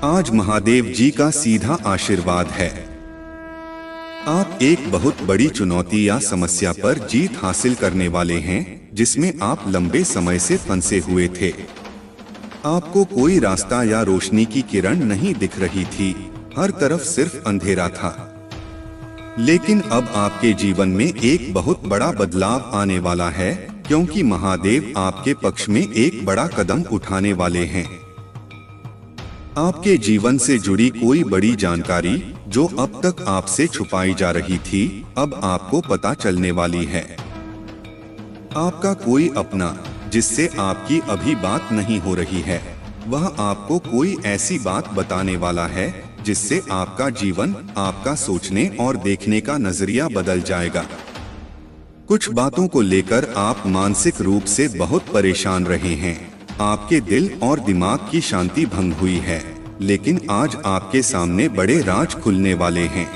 आज महादेव जी का सीधा आशीर्वाद है। आप एक बहुत बड़ी चुनौती या समस्या पर जीत हासिल करने वाले हैं, जिसमें आप लंबे समय से फंसे हुए थे। आपको कोई रास्ता या रोशनी की किरण नहीं दिख रही थी, हर तरफ सिर्फ अंधेरा था। लेकिन अब आपके जीवन में एक बहुत बड़ा बदलाव आने वाला है, क्योंकि महादेव आपके पक्ष में एक बड़ा कदम उठाने वाले हैं। आपके जीवन से जुड़ी कोई बड़ी जानकारी जो अब तक आपसे छुपाई जा रही थी, अब आपको पता चलने वाली है। आपका कोई अपना जिससे आपकी अभी बात नहीं हो रही है, वह आपको कोई ऐसी बात बताने वाला है जिससे आपका जीवन, आपका सोचने और देखने का नजरिया बदल जाएगा। कुछ बातों को लेकर आप मानसिक रूप से बहुत परेशान रहे हैं। आपके दिल और दिमाग की शांति भंग हुई है, लेकिन आज आपके सामने बड़े राज खुलने वाले हैं।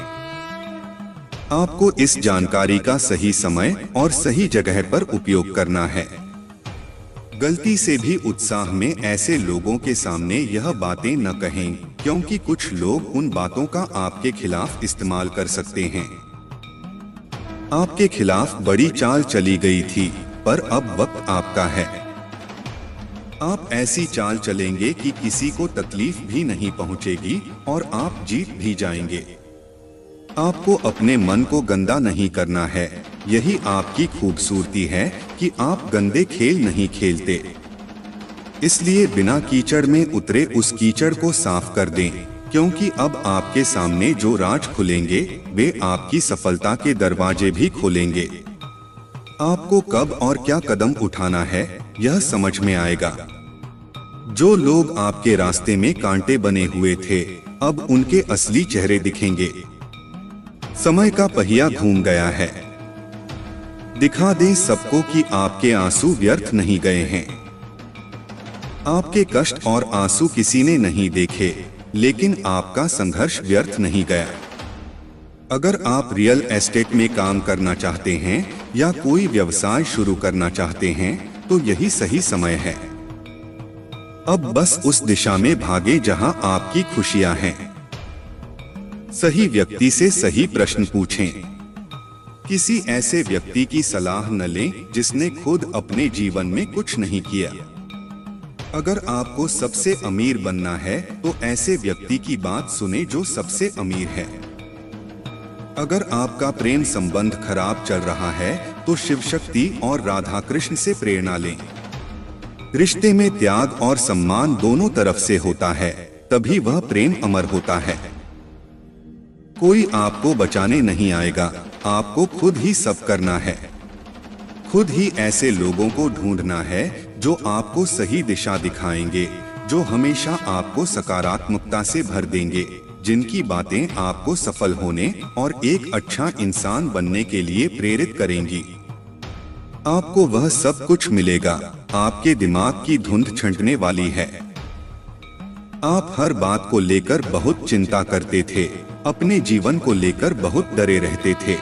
आपको इस जानकारी का सही समय और सही जगह पर उपयोग करना है। गलती से भी उत्साह में ऐसे लोगों के सामने यह बातें न कहें, क्योंकि कुछ लोग उन बातों का आपके खिलाफ इस्तेमाल कर सकते हैं। आपके खिलाफ बड़ी चाल चली गई थी, पर अब वक्त आपका है। आप ऐसी चाल चलेंगे कि किसी को तकलीफ भी नहीं पहुंचेगी और आप जीत भी जाएंगे। आपको अपने मन को गंदा नहीं करना है। यही आपकी खूबसूरती है कि आप गंदे खेल नहीं खेलते। इसलिए बिना कीचड़ में उतरे उस कीचड़ को साफ कर दें, क्योंकि अब आपके सामने जो राज खुलेंगे वे आपकी सफलता के दरवाजे भी खोलेंगे। आपको कब और क्या कदम उठाना है, यह समझ में आएगा। जो लोग आपके रास्ते में कांटे बने हुए थे, अब उनके असली चेहरे दिखेंगे। समय का पहिया घूम गया है। दिखा दें सबको कि आपके आंसू व्यर्थ नहीं गए हैं। आपके कष्ट और आंसू किसी ने नहीं देखे, लेकिन आपका संघर्ष व्यर्थ नहीं गया। अगर आप रियल एस्टेट में काम करना चाहते हैं या कोई व्यवसाय शुरू करना चाहते हैं, तो यही सही समय है। अब बस उस दिशा में भागे जहां आपकी खुशियां हैं। सही व्यक्ति से सही प्रश्न पूछें। किसी ऐसे व्यक्ति की सलाह न लें जिसने खुद अपने जीवन में कुछ नहीं किया। अगर आपको सबसे अमीर बनना है, तो ऐसे व्यक्ति की बात सुने जो सबसे अमीर है। अगर आपका प्रेम संबंध खराब चल रहा है, तो शिव शक्ति और राधा कृष्ण से प्रेरणा लें। रिश्ते में त्याग और सम्मान दोनों तरफ से होता है, तभी वह प्रेम अमर होता है। कोई आपको बचाने नहीं आएगा, आपको खुद ही सब करना है। खुद ही ऐसे लोगों को ढूंढना है जो आपको सही दिशा दिखाएंगे, जो हमेशा आपको सकारात्मकता से भर देंगे, जिनकी बातें आपको सफल होने और एक अच्छा इंसान बनने के लिए प्रेरित करेंगी। आपको वह सब कुछ मिलेगा। आपके दिमाग की धुंध छंटने वाली है। आप हर बात को लेकर बहुत चिंता करते थे, अपने जीवन को लेकर बहुत डरे रहते थे।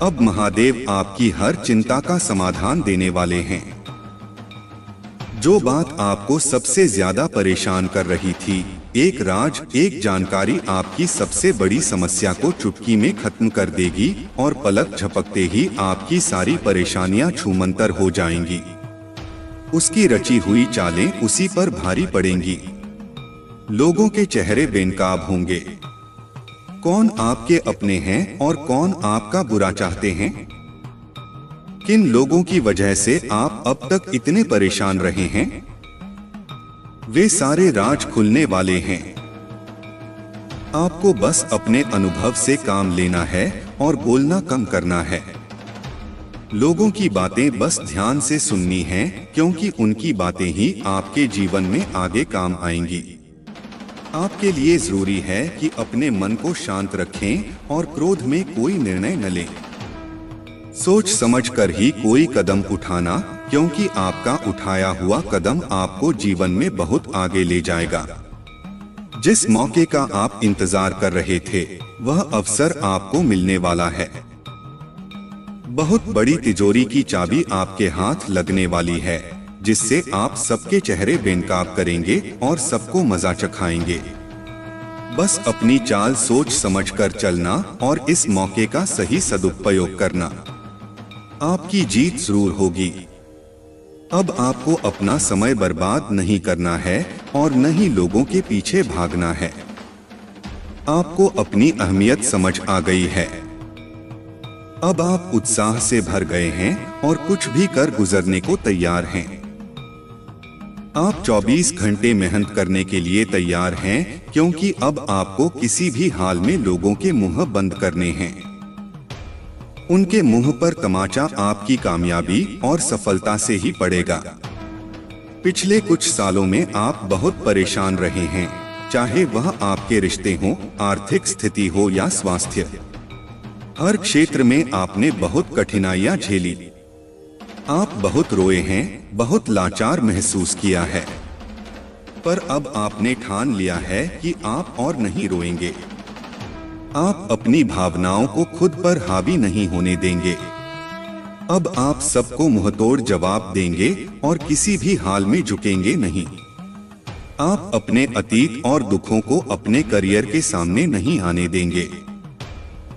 अब महादेव आपकी हर चिंता का समाधान देने वाले हैं। जो बात आपको सबसे ज्यादा परेशान कर रही थी, एक राज, एक जानकारी आपकी सबसे बड़ी समस्या को चुटकी में खत्म कर देगी और पलक झपकते ही आपकी सारी परेशानियां छूमंतर हो जाएंगी। उसकी रची हुई चालें उसी पर भारी पड़ेंगी। लोगों के चेहरे बेनकाब होंगे। कौन आपके अपने हैं और कौन आपका बुरा चाहते हैं? किन लोगों की वजह से आप अब तक इतने परेशान रहे हैं? वे सारे राज खुलने वाले हैं। आपको बस अपने अनुभव से काम लेना है और बोलना कम करना है। लोगों की बातें बस ध्यान से सुननी हैं, क्योंकि उनकी बातें ही आपके जीवन में आगे काम आएंगी। आपके लिए जरूरी है कि अपने मन को शांत रखें और क्रोध में कोई निर्णय न लें। सोच समझकर ही कोई कदम उठाना, क्योंकि आपका उठाया हुआ कदम आपको जीवन में बहुत आगे ले जाएगा। जिस मौके का आप इंतजार कर रहे थे, वह अवसर आपको मिलने वाला है। बहुत बड़ी तिजोरी की चाबी आपके हाथ लगने वाली है, जिससे आप सबके चेहरे बेनकाब करेंगे और सबको मजा चखाएंगे। बस अपनी चाल सोच समझकर चलना और इस मौके का सही सदुपयोग करना। आपकी जीत जरूर होगी। अब आपको अपना समय बर्बाद नहीं करना है और न ही लोगों के पीछे भागना है। आपको अपनी अहमियत समझ आ गई है। अब आप उत्साह से भर गए हैं और कुछ भी कर गुजरने को तैयार हैं। आप 24 घंटे मेहनत करने के लिए तैयार हैं, क्योंकि अब आपको किसी भी हाल में लोगों के मुंह बंद करने हैं। उनके मुंह पर तमाचा आपकी कामयाबी और सफलता से ही पड़ेगा। पिछले कुछ सालों में आप बहुत परेशान रहे हैं, चाहे वह आपके रिश्ते हो, आर्थिक स्थिति हो या स्वास्थ्य। हर क्षेत्र में आपने बहुत कठिनाइयां झेली। आप बहुत रोए हैं, बहुत लाचार महसूस किया है। पर अब आपने ठान लिया है कि आप और नहीं रोएंगे। आप अपनी भावनाओं को खुद पर हावी नहीं होने देंगे। अब आप सबको मुंहतोड़ जवाब देंगे और किसी भी हाल में झुकेंगे नहीं। आप अपने अतीत और दुखों को अपने करियर के सामने नहीं आने देंगे।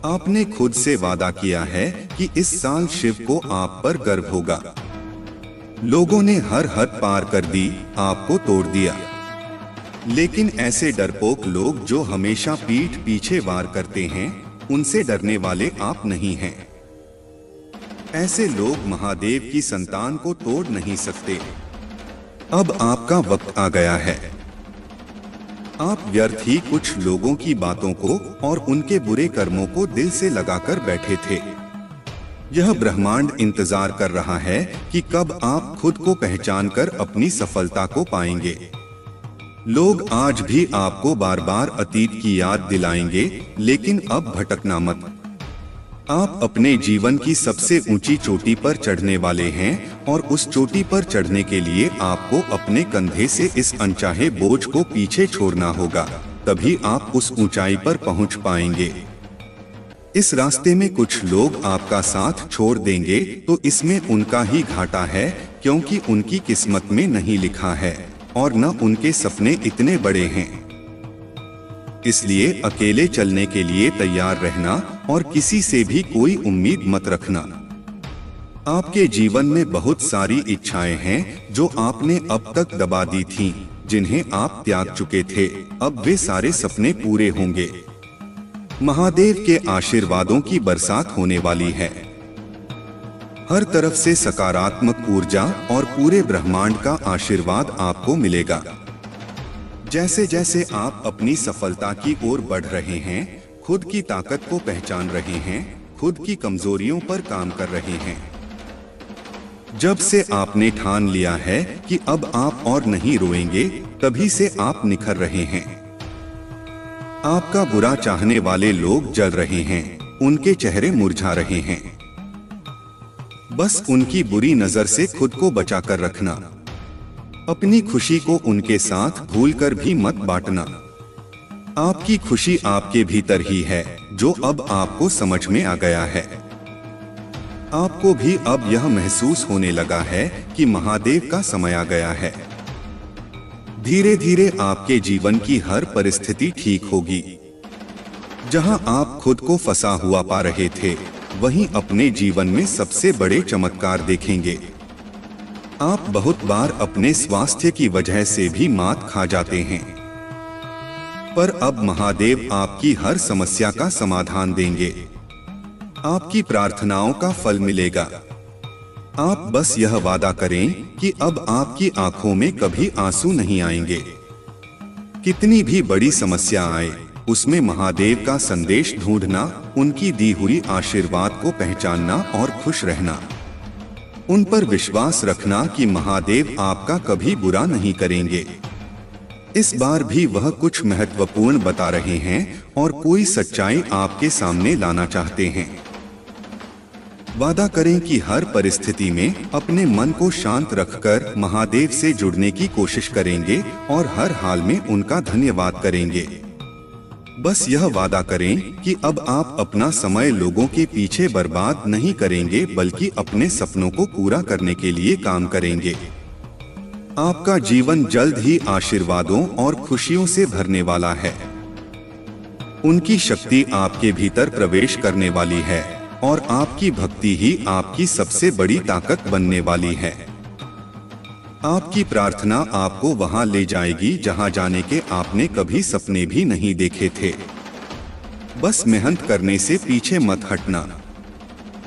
आपने खुद से वादा किया है कि इस साल शिव को आप पर गर्व होगा। लोगों ने हर हद पार कर दी, आपको तोड़ दिया। लेकिन ऐसे डरपोक लोग जो हमेशा पीठ पीछे वार करते हैं, उनसे डरने वाले आप नहीं हैं। ऐसे लोग महादेव की संतान को तोड़ नहीं सकते। अब आपका वक्त आ गया है। आप व्यर्थ ही कुछ लोगों की बातों को और उनके बुरे कर्मों को दिल से लगाकर बैठे थे। यह ब्रह्मांड इंतजार कर रहा है कि कब आप खुद को पहचान कर अपनी सफलता को पाएंगे। लोग आज भी आपको बार बार अतीत की याद दिलाएंगे, लेकिन अब भटकना मत। आप अपने जीवन की सबसे ऊंची चोटी पर चढ़ने वाले हैं और उस चोटी पर चढ़ने के लिए आपको अपने कंधे से इस अनचाहे बोझ को पीछे छोड़ना होगा, तभी आप उस ऊंचाई पर पहुंच पाएंगे। इस रास्ते में कुछ लोग आपका साथ छोड़ देंगे तो इसमें उनका ही घाटा है, क्योंकि उनकी किस्मत में नहीं लिखा है और न उनके सपने इतने बड़े हैं। इसलिए अकेले चलने के लिए तैयार रहना और किसी से भी कोई उम्मीद मत रखना। आपके जीवन में बहुत सारी इच्छाएं हैं जो आपने अब तक दबा दी थीं, जिन्हें आप त्याग चुके थे। अब वे सारे सपने पूरे होंगे। महादेव के आशीर्वादों की बरसात होने वाली है। हर तरफ से सकारात्मक ऊर्जा और पूरे ब्रह्मांड का आशीर्वाद आपको मिलेगा। जैसे जैसे आप अपनी सफलता की ओर बढ़ रहे हैं, खुद की ताकत को पहचान रहे हैं, खुद की कमजोरियों पर काम कर रहे हैं। जब से आपने ठान लिया है कि अब आप और नहीं रोएंगे, तभी से आप निखर रहे हैं। आपका बुरा चाहने वाले लोग जल रहे हैं, उनके चेहरे मुरझा रहे हैं। बस उनकी बुरी नजर से खुद को बचाकर रखना। अपनी खुशी को उनके साथ भूलकर भी मत बांटना। आपकी खुशी आपके भीतर ही है, जो अब आपको समझ में आ गया है। आपको भी अब यह महसूस होने लगा है कि महादेव का समय आ गया है। धीरे धीरे आपके जीवन की हर परिस्थिति ठीक होगी। जहां आप खुद को फंसा हुआ पा रहे थे, वहीं अपने जीवन में सबसे बड़े चमत्कार देखेंगे। आप बहुत बार अपने स्वास्थ्य की वजह से भी मात खा जाते हैं, पर अब महादेव आपकी हर समस्या का समाधान देंगे। आपकी प्रार्थनाओं का फल मिलेगा। आप बस यह वादा करें कि अब आपकी आंखों में कभी आंसू नहीं आएंगे। कितनी भी बड़ी समस्या आए, उसमें महादेव का संदेश ढूंढना, उनकी दी हुई आशीर्वाद को पहचानना और खुश रहना। उन पर विश्वास रखना कि महादेव आपका कभी बुरा नहीं करेंगे। इस बार भी वह कुछ महत्वपूर्ण बता रहे हैं और कोई सच्चाई आपके सामने लाना चाहते हैं। वादा करें कि हर परिस्थिति में अपने मन को शांत रखकर महादेव से जुड़ने की कोशिश करेंगे और हर हाल में उनका धन्यवाद करेंगे। बस यह वादा करें कि अब आप अपना समय लोगों के पीछे बर्बाद नहीं करेंगे, बल्कि अपने सपनों को पूरा करने के लिए काम करेंगे। आपका जीवन जल्द ही आशीर्वादों और खुशियों से भरने वाला है। उनकी शक्ति आपके भीतर प्रवेश करने वाली है और आपकी भक्ति ही आपकी सबसे बड़ी ताकत बनने वाली है। आपकी प्रार्थना आपको वहां ले जाएगी जहां जाने के आपने कभी सपने भी नहीं देखे थे। बस मेहनत करने से पीछे मत हटना।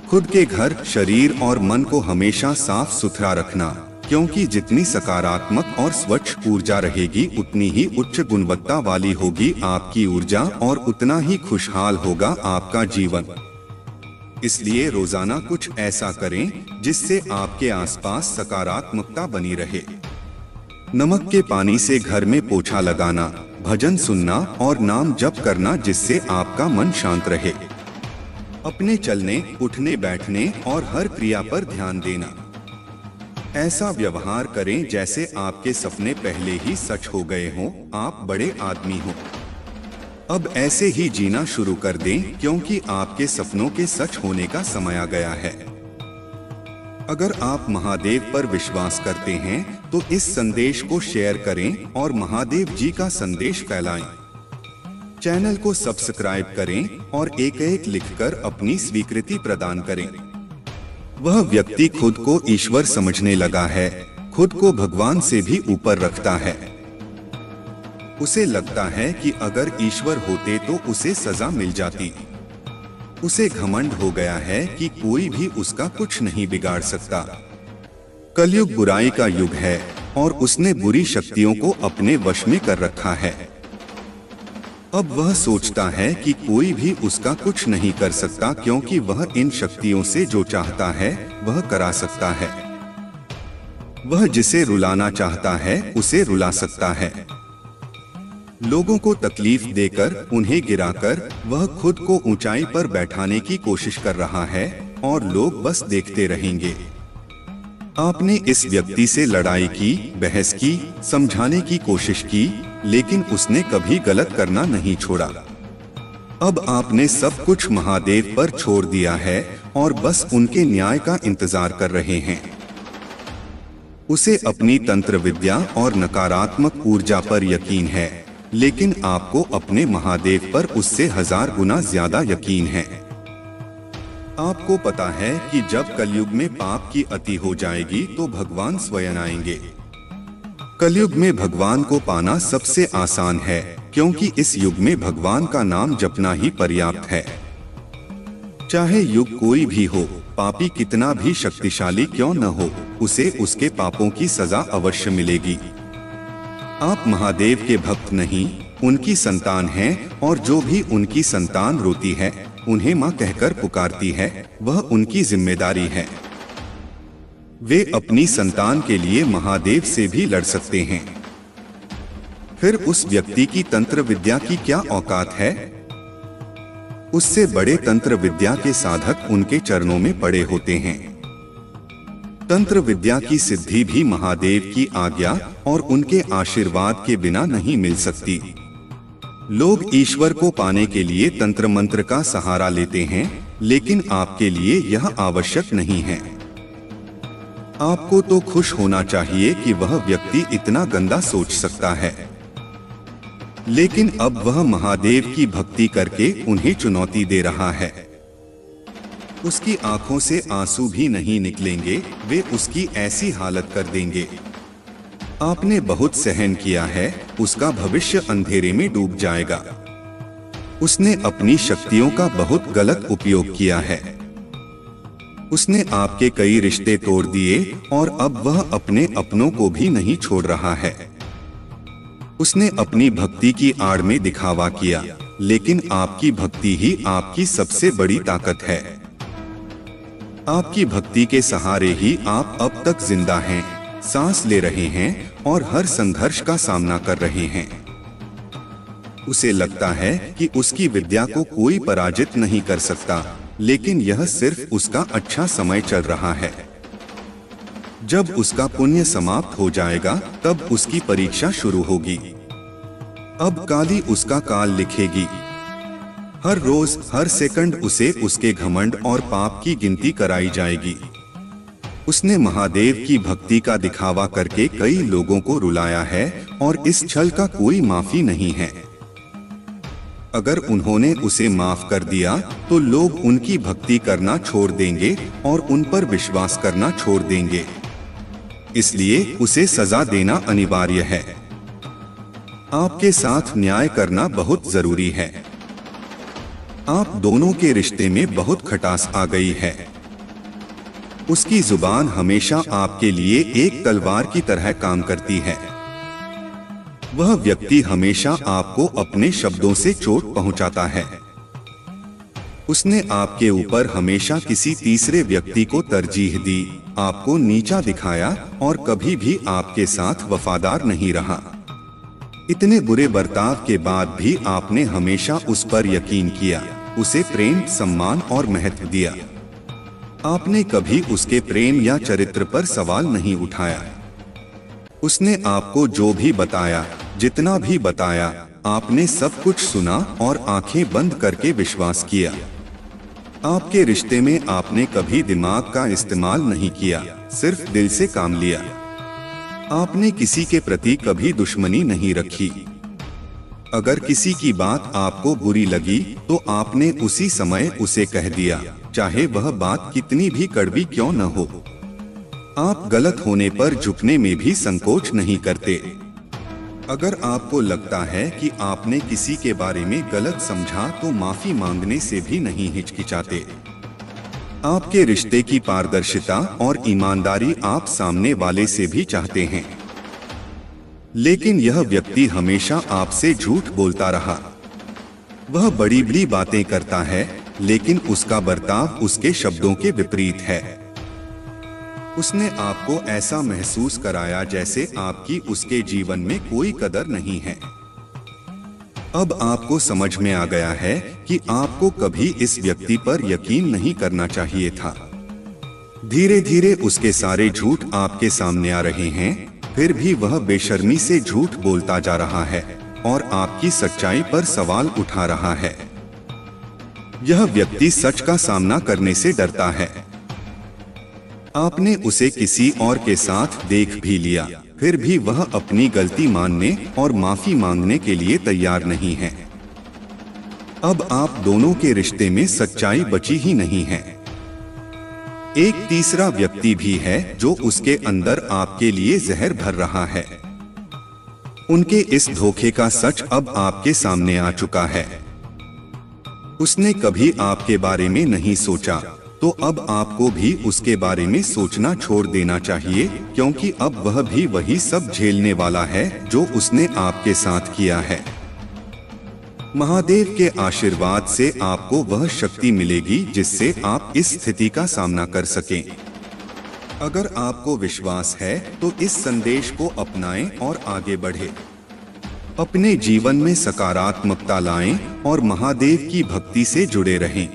खुद के घर, शरीर और मन को हमेशा साफ सुथरा रखना, क्योंकि जितनी सकारात्मक और स्वच्छ ऊर्जा रहेगी उतनी ही उच्च गुणवत्ता वाली होगी आपकी ऊर्जा और उतना ही खुशहाल होगा आपका जीवन। इसलिए रोजाना कुछ ऐसा करें जिससे आपके आसपास सकारात्मकता बनी रहे। नमक के पानी से घर में पोछा लगाना, भजन सुनना और नाम जप करना जिससे आपका मन शांत रहे। अपने चलने, उठने, बैठने और हर क्रिया पर ध्यान देना। ऐसा व्यवहार करें जैसे आपके सपने पहले ही सच हो गए हों, आप बड़े आदमी हो। अब ऐसे ही जीना शुरू कर दें, क्योंकि आपके सपनों के सच होने का समय आ गया है। अगर आप महादेव पर विश्वास करते हैं तो इस संदेश को शेयर करें और महादेव जी का संदेश फैलाएं। चैनल को सब्सक्राइब करें और एक लिखकर अपनी स्वीकृति प्रदान करें। वह व्यक्ति खुद को ईश्वर समझने लगा है, खुद को भगवान से भी ऊपर रखता है। उसे लगता है कि अगर ईश्वर होते तो उसे सजा मिल जाती। उसे घमंड हो गया है कि कोई भी उसका कुछ नहीं बिगाड़ सकता। कलयुग बुराई का युग है और उसने बुरी शक्तियों को अपने वश में कर रखा है। अब वह सोचता है कि कोई भी उसका कुछ नहीं कर सकता, क्योंकि वह इन शक्तियों से जो चाहता है वह करा सकता है। वह जिसे रुलाना चाहता है उसे रुला सकता है। लोगों को तकलीफ देकर, उन्हें गिराकर वह खुद को ऊंचाई पर बैठाने की कोशिश कर रहा है और लोग बस देखते रहेंगे। आपने इस व्यक्ति से लड़ाई की, बहस की, समझाने की कोशिश की, लेकिन उसने कभी गलत करना नहीं छोड़ा। अब आपने सब कुछ महादेव पर छोड़ दिया है और बस उनके न्याय का इंतजार कर रहे हैं। उसे अपनी तंत्र विद्या और नकारात्मक ऊर्जा पर यकीन है, लेकिन आपको अपने महादेव पर उससे 1000 गुना ज्यादा यकीन है। आपको पता है कि जब कलयुग में पाप की अति हो जाएगी तो भगवान स्वयं आएंगे। कलयुग में भगवान को पाना सबसे आसान है, क्योंकि इस युग में भगवान का नाम जपना ही पर्याप्त है। चाहे युग कोई भी हो, पापी कितना भी शक्तिशाली क्यों न हो, उसे उसके पापों की सजा अवश्य मिलेगी। आप महादेव के भक्त नहीं, उनकी संतान हैं, और जो भी उनकी संतान रोती है, उन्हें माँ कहकर पुकारती है, वह उनकी जिम्मेदारी है। वे अपनी संतान के लिए महादेव से भी लड़ सकते हैं। फिर उस व्यक्ति की तंत्र विद्या की क्या औकात है? उससे बड़े तंत्र विद्या के साधक उनके चरणों में पड़े होते हैं। तंत्र विद्या की सिद्धि भी महादेव की आज्ञा और उनके आशीर्वाद के बिना नहीं मिल सकती। लोग ईश्वर को पाने के लिए तंत्र मंत्र का सहारा लेते हैं, लेकिन आपके लिए यह आवश्यक नहीं है। आपको तो खुश होना चाहिए कि वह व्यक्ति इतना गंदा सोच सकता है, लेकिन अब वह महादेव की भक्ति करके उन्हें चुनौती दे रहा है। उसकी आंखों से आंसू भी नहीं निकलेंगे, वे उसकी ऐसी हालत कर देंगे। आपने बहुत सहन किया है, उसका भविष्य अंधेरे में डूब जाएगा। उसने अपनी शक्तियों का बहुत गलत उपयोग किया है। उसने आपके कई रिश्ते तोड़ दिए और अब वह अपने अपनों को भी नहीं छोड़ रहा है। उसने अपनी भक्ति की आड़ में दिखावा किया, लेकिन आपकी भक्ति ही आपकी सबसे बड़ी ताकत है। आपकी भक्ति के सहारे ही आप अब तक जिंदा हैं, सांस ले रहे हैं और हर संघर्ष का सामना कर रहे हैं। उसे लगता है कि उसकी विद्या को कोई पराजित नहीं कर सकता, लेकिन यह सिर्फ उसका अच्छा समय चल रहा है। जब उसका पुण्य समाप्त हो जाएगा, तब उसकी परीक्षा शुरू होगी। अब काली उसका काल लिखेगी। हर रोज, हर सेकंड उसे उसके घमंड और पाप की गिनती कराई जाएगी। उसने महादेव की भक्ति का दिखावा करके कई लोगों को रुलाया है और इस छल का कोई माफी नहीं है। अगर उन्होंने उसे माफ कर दिया तो लोग उनकी भक्ति करना छोड़ देंगे और उन पर विश्वास करना छोड़ देंगे। इसलिए उसे सजा देना अनिवार्य है। आपके साथ न्याय करना बहुत जरूरी है। आप दोनों के रिश्ते में बहुत खटास आ गई है। उसकी जुबान हमेशा आपके लिए एक तलवार की तरह काम करती है। वह व्यक्ति हमेशा आपको अपने शब्दों से चोट पहुंचाता है। उसने आपके ऊपर हमेशा किसी तीसरे व्यक्ति को तरजीह दी, आपको नीचा दिखाया और कभी भी आपके साथ वफादार नहीं रहा। इतने बुरे बर्ताव के बाद भी आपने हमेशा उस पर यकीन किया, उसे प्रेम, सम्मान और महत्व दिया। आपने कभी उसके प्रेम या चरित्र पर सवाल नहीं उठाया। उसने आपको जो भी बताया, जितना भी बताया, आपने सब कुछ सुना और आंखें बंद करके विश्वास किया। आपके रिश्ते में आपने कभी दिमाग का इस्तेमाल नहीं किया, सिर्फ दिल से काम लिया। आपने किसी के प्रति कभी दुश्मनी नहीं रखी। अगर किसी की बात आपको बुरी लगी तो आपने उसी समय उसे कह दिया, चाहे वह बात कितनी भी कड़वी क्यों न हो। आप गलत होने पर झुकने में भी संकोच नहीं करते। अगर आपको लगता है कि आपने किसी के बारे में गलत समझा तो माफी मांगने से भी नहीं हिचकिचाते। आपके रिश्ते की पारदर्शिता और ईमानदारी आप सामने वाले से भी चाहते हैं। लेकिन यह व्यक्ति हमेशा आपसे झूठ बोलता रहा। वह बड़ी बड़ी बातें करता है, लेकिन उसका बर्ताव उसके शब्दों के विपरीत है। उसने आपको ऐसा महसूस कराया जैसे आपकी उसके जीवन में कोई कदर नहीं है। अब आपको समझ में आ गया है कि आपको कभी इस व्यक्ति पर यकीन नहीं करना चाहिए था। धीरे धीरे उसके सारे झूठ आपके सामने आ रहे हैं, फिर भी वह बेशर्मी से झूठ बोलता जा रहा है और आपकी सच्चाई पर सवाल उठा रहा है। यह व्यक्ति सच का सामना करने से डरता है। आपने उसे किसी और के साथ देख भी लिया, फिर भी वह अपनी गलती मानने और माफी मांगने के लिए तैयार नहीं है। अब आप दोनों के रिश्ते में सच्चाई बची ही नहीं है। एक तीसरा व्यक्ति भी है जो उसके अंदर आपके लिए जहर भर रहा है। उनके इस धोखे का सच अब आपके सामने आ चुका है। उसने कभी आपके बारे में नहीं सोचा, तो अब आपको भी उसके बारे में सोचना छोड़ देना चाहिए, क्योंकि अब वह भी वही सब झेलने वाला है जो उसने आपके साथ किया है। महादेव के आशीर्वाद से आपको वह शक्ति मिलेगी जिससे आप इस स्थिति का सामना कर सकें। अगर आपको विश्वास है तो इस संदेश को अपनाएं और आगे बढ़ें। अपने जीवन में सकारात्मकता लाएं और महादेव की भक्ति से जुड़े रहें।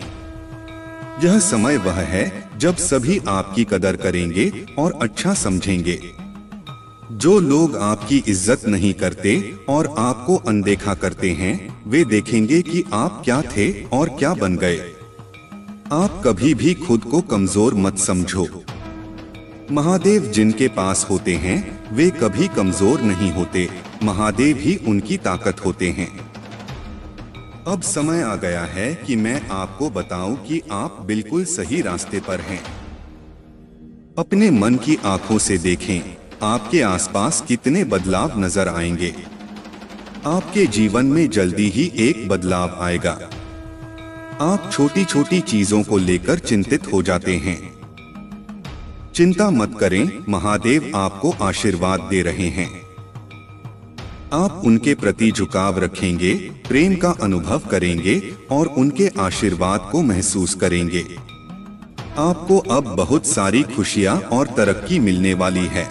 यह समय वह है जब सभी आपकी कदर करेंगे और अच्छा समझेंगे। जो लोग आपकी इज्जत नहीं करते और आपको अनदेखा करते हैं, वे देखेंगे कि आप क्या थे और क्या बन गए। आप कभी भी खुद को कमजोर मत समझो। महादेव जिनके पास होते हैं वे कभी कमजोर नहीं होते, महादेव ही उनकी ताकत होते हैं। अब समय आ गया है कि मैं आपको बताऊं कि आप बिल्कुल सही रास्ते पर हैं। अपने मन की आंखों से देखें, आपके आसपास कितने बदलाव नजर आएंगे। आपके जीवन में जल्दी ही एक बदलाव आएगा। आप छोटी छोटी चीजों को लेकर चिंतित हो जाते हैं। चिंता मत करें, महादेव आपको आशीर्वाद दे रहे हैं। आप उनके प्रति झुकाव रखेंगे, प्रेम का अनुभव करेंगे और उनके आशीर्वाद को महसूस करेंगे। आपको अब बहुत सारी खुशियां और तरक्की मिलने वाली है।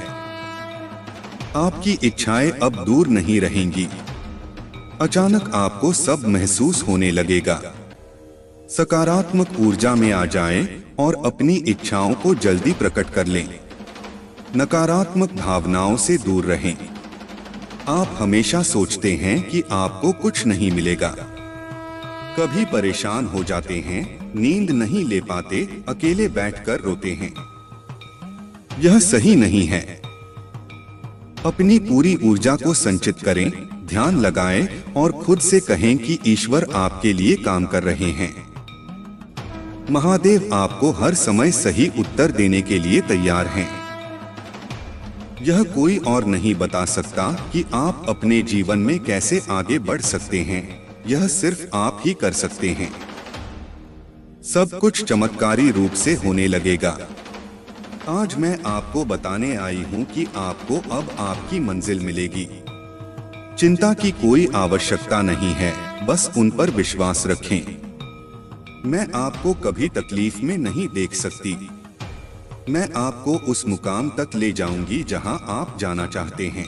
आपकी इच्छाएं अब दूर नहीं रहेंगी। अचानक आपको सब महसूस होने लगेगा। सकारात्मक ऊर्जा में आ जाएं और अपनी इच्छाओं को जल्दी प्रकट कर लें। नकारात्मक भावनाओं से दूर रहें। आप हमेशा सोचते हैं कि आपको कुछ नहीं मिलेगा। कभी परेशान हो जाते हैं, नींद नहीं ले पाते, अकेले बैठकर रोते हैं। यह सही नहीं है। अपनी पूरी ऊर्जा को संचित करें, ध्यान लगाएं और खुद से कहें कि ईश्वर आपके लिए काम कर रहे हैं। महादेव आपको हर समय सही उत्तर देने के लिए तैयार हैं। यह कोई और नहीं बता सकता कि आप अपने जीवन में कैसे आगे बढ़ सकते हैं, यह सिर्फ आप ही कर सकते हैं। सब कुछ चमत्कारी रूप से होने लगेगा। आज मैं आपको बताने आई हूं कि आपको अब आपकी मंजिल मिलेगी। चिंता की कोई आवश्यकता नहीं है, बस उन पर विश्वास रखें। मैं आपको कभी तकलीफ में नहीं देख सकती। मैं आपको उस मुकाम तक ले जाऊंगी जहां आप जाना चाहते हैं।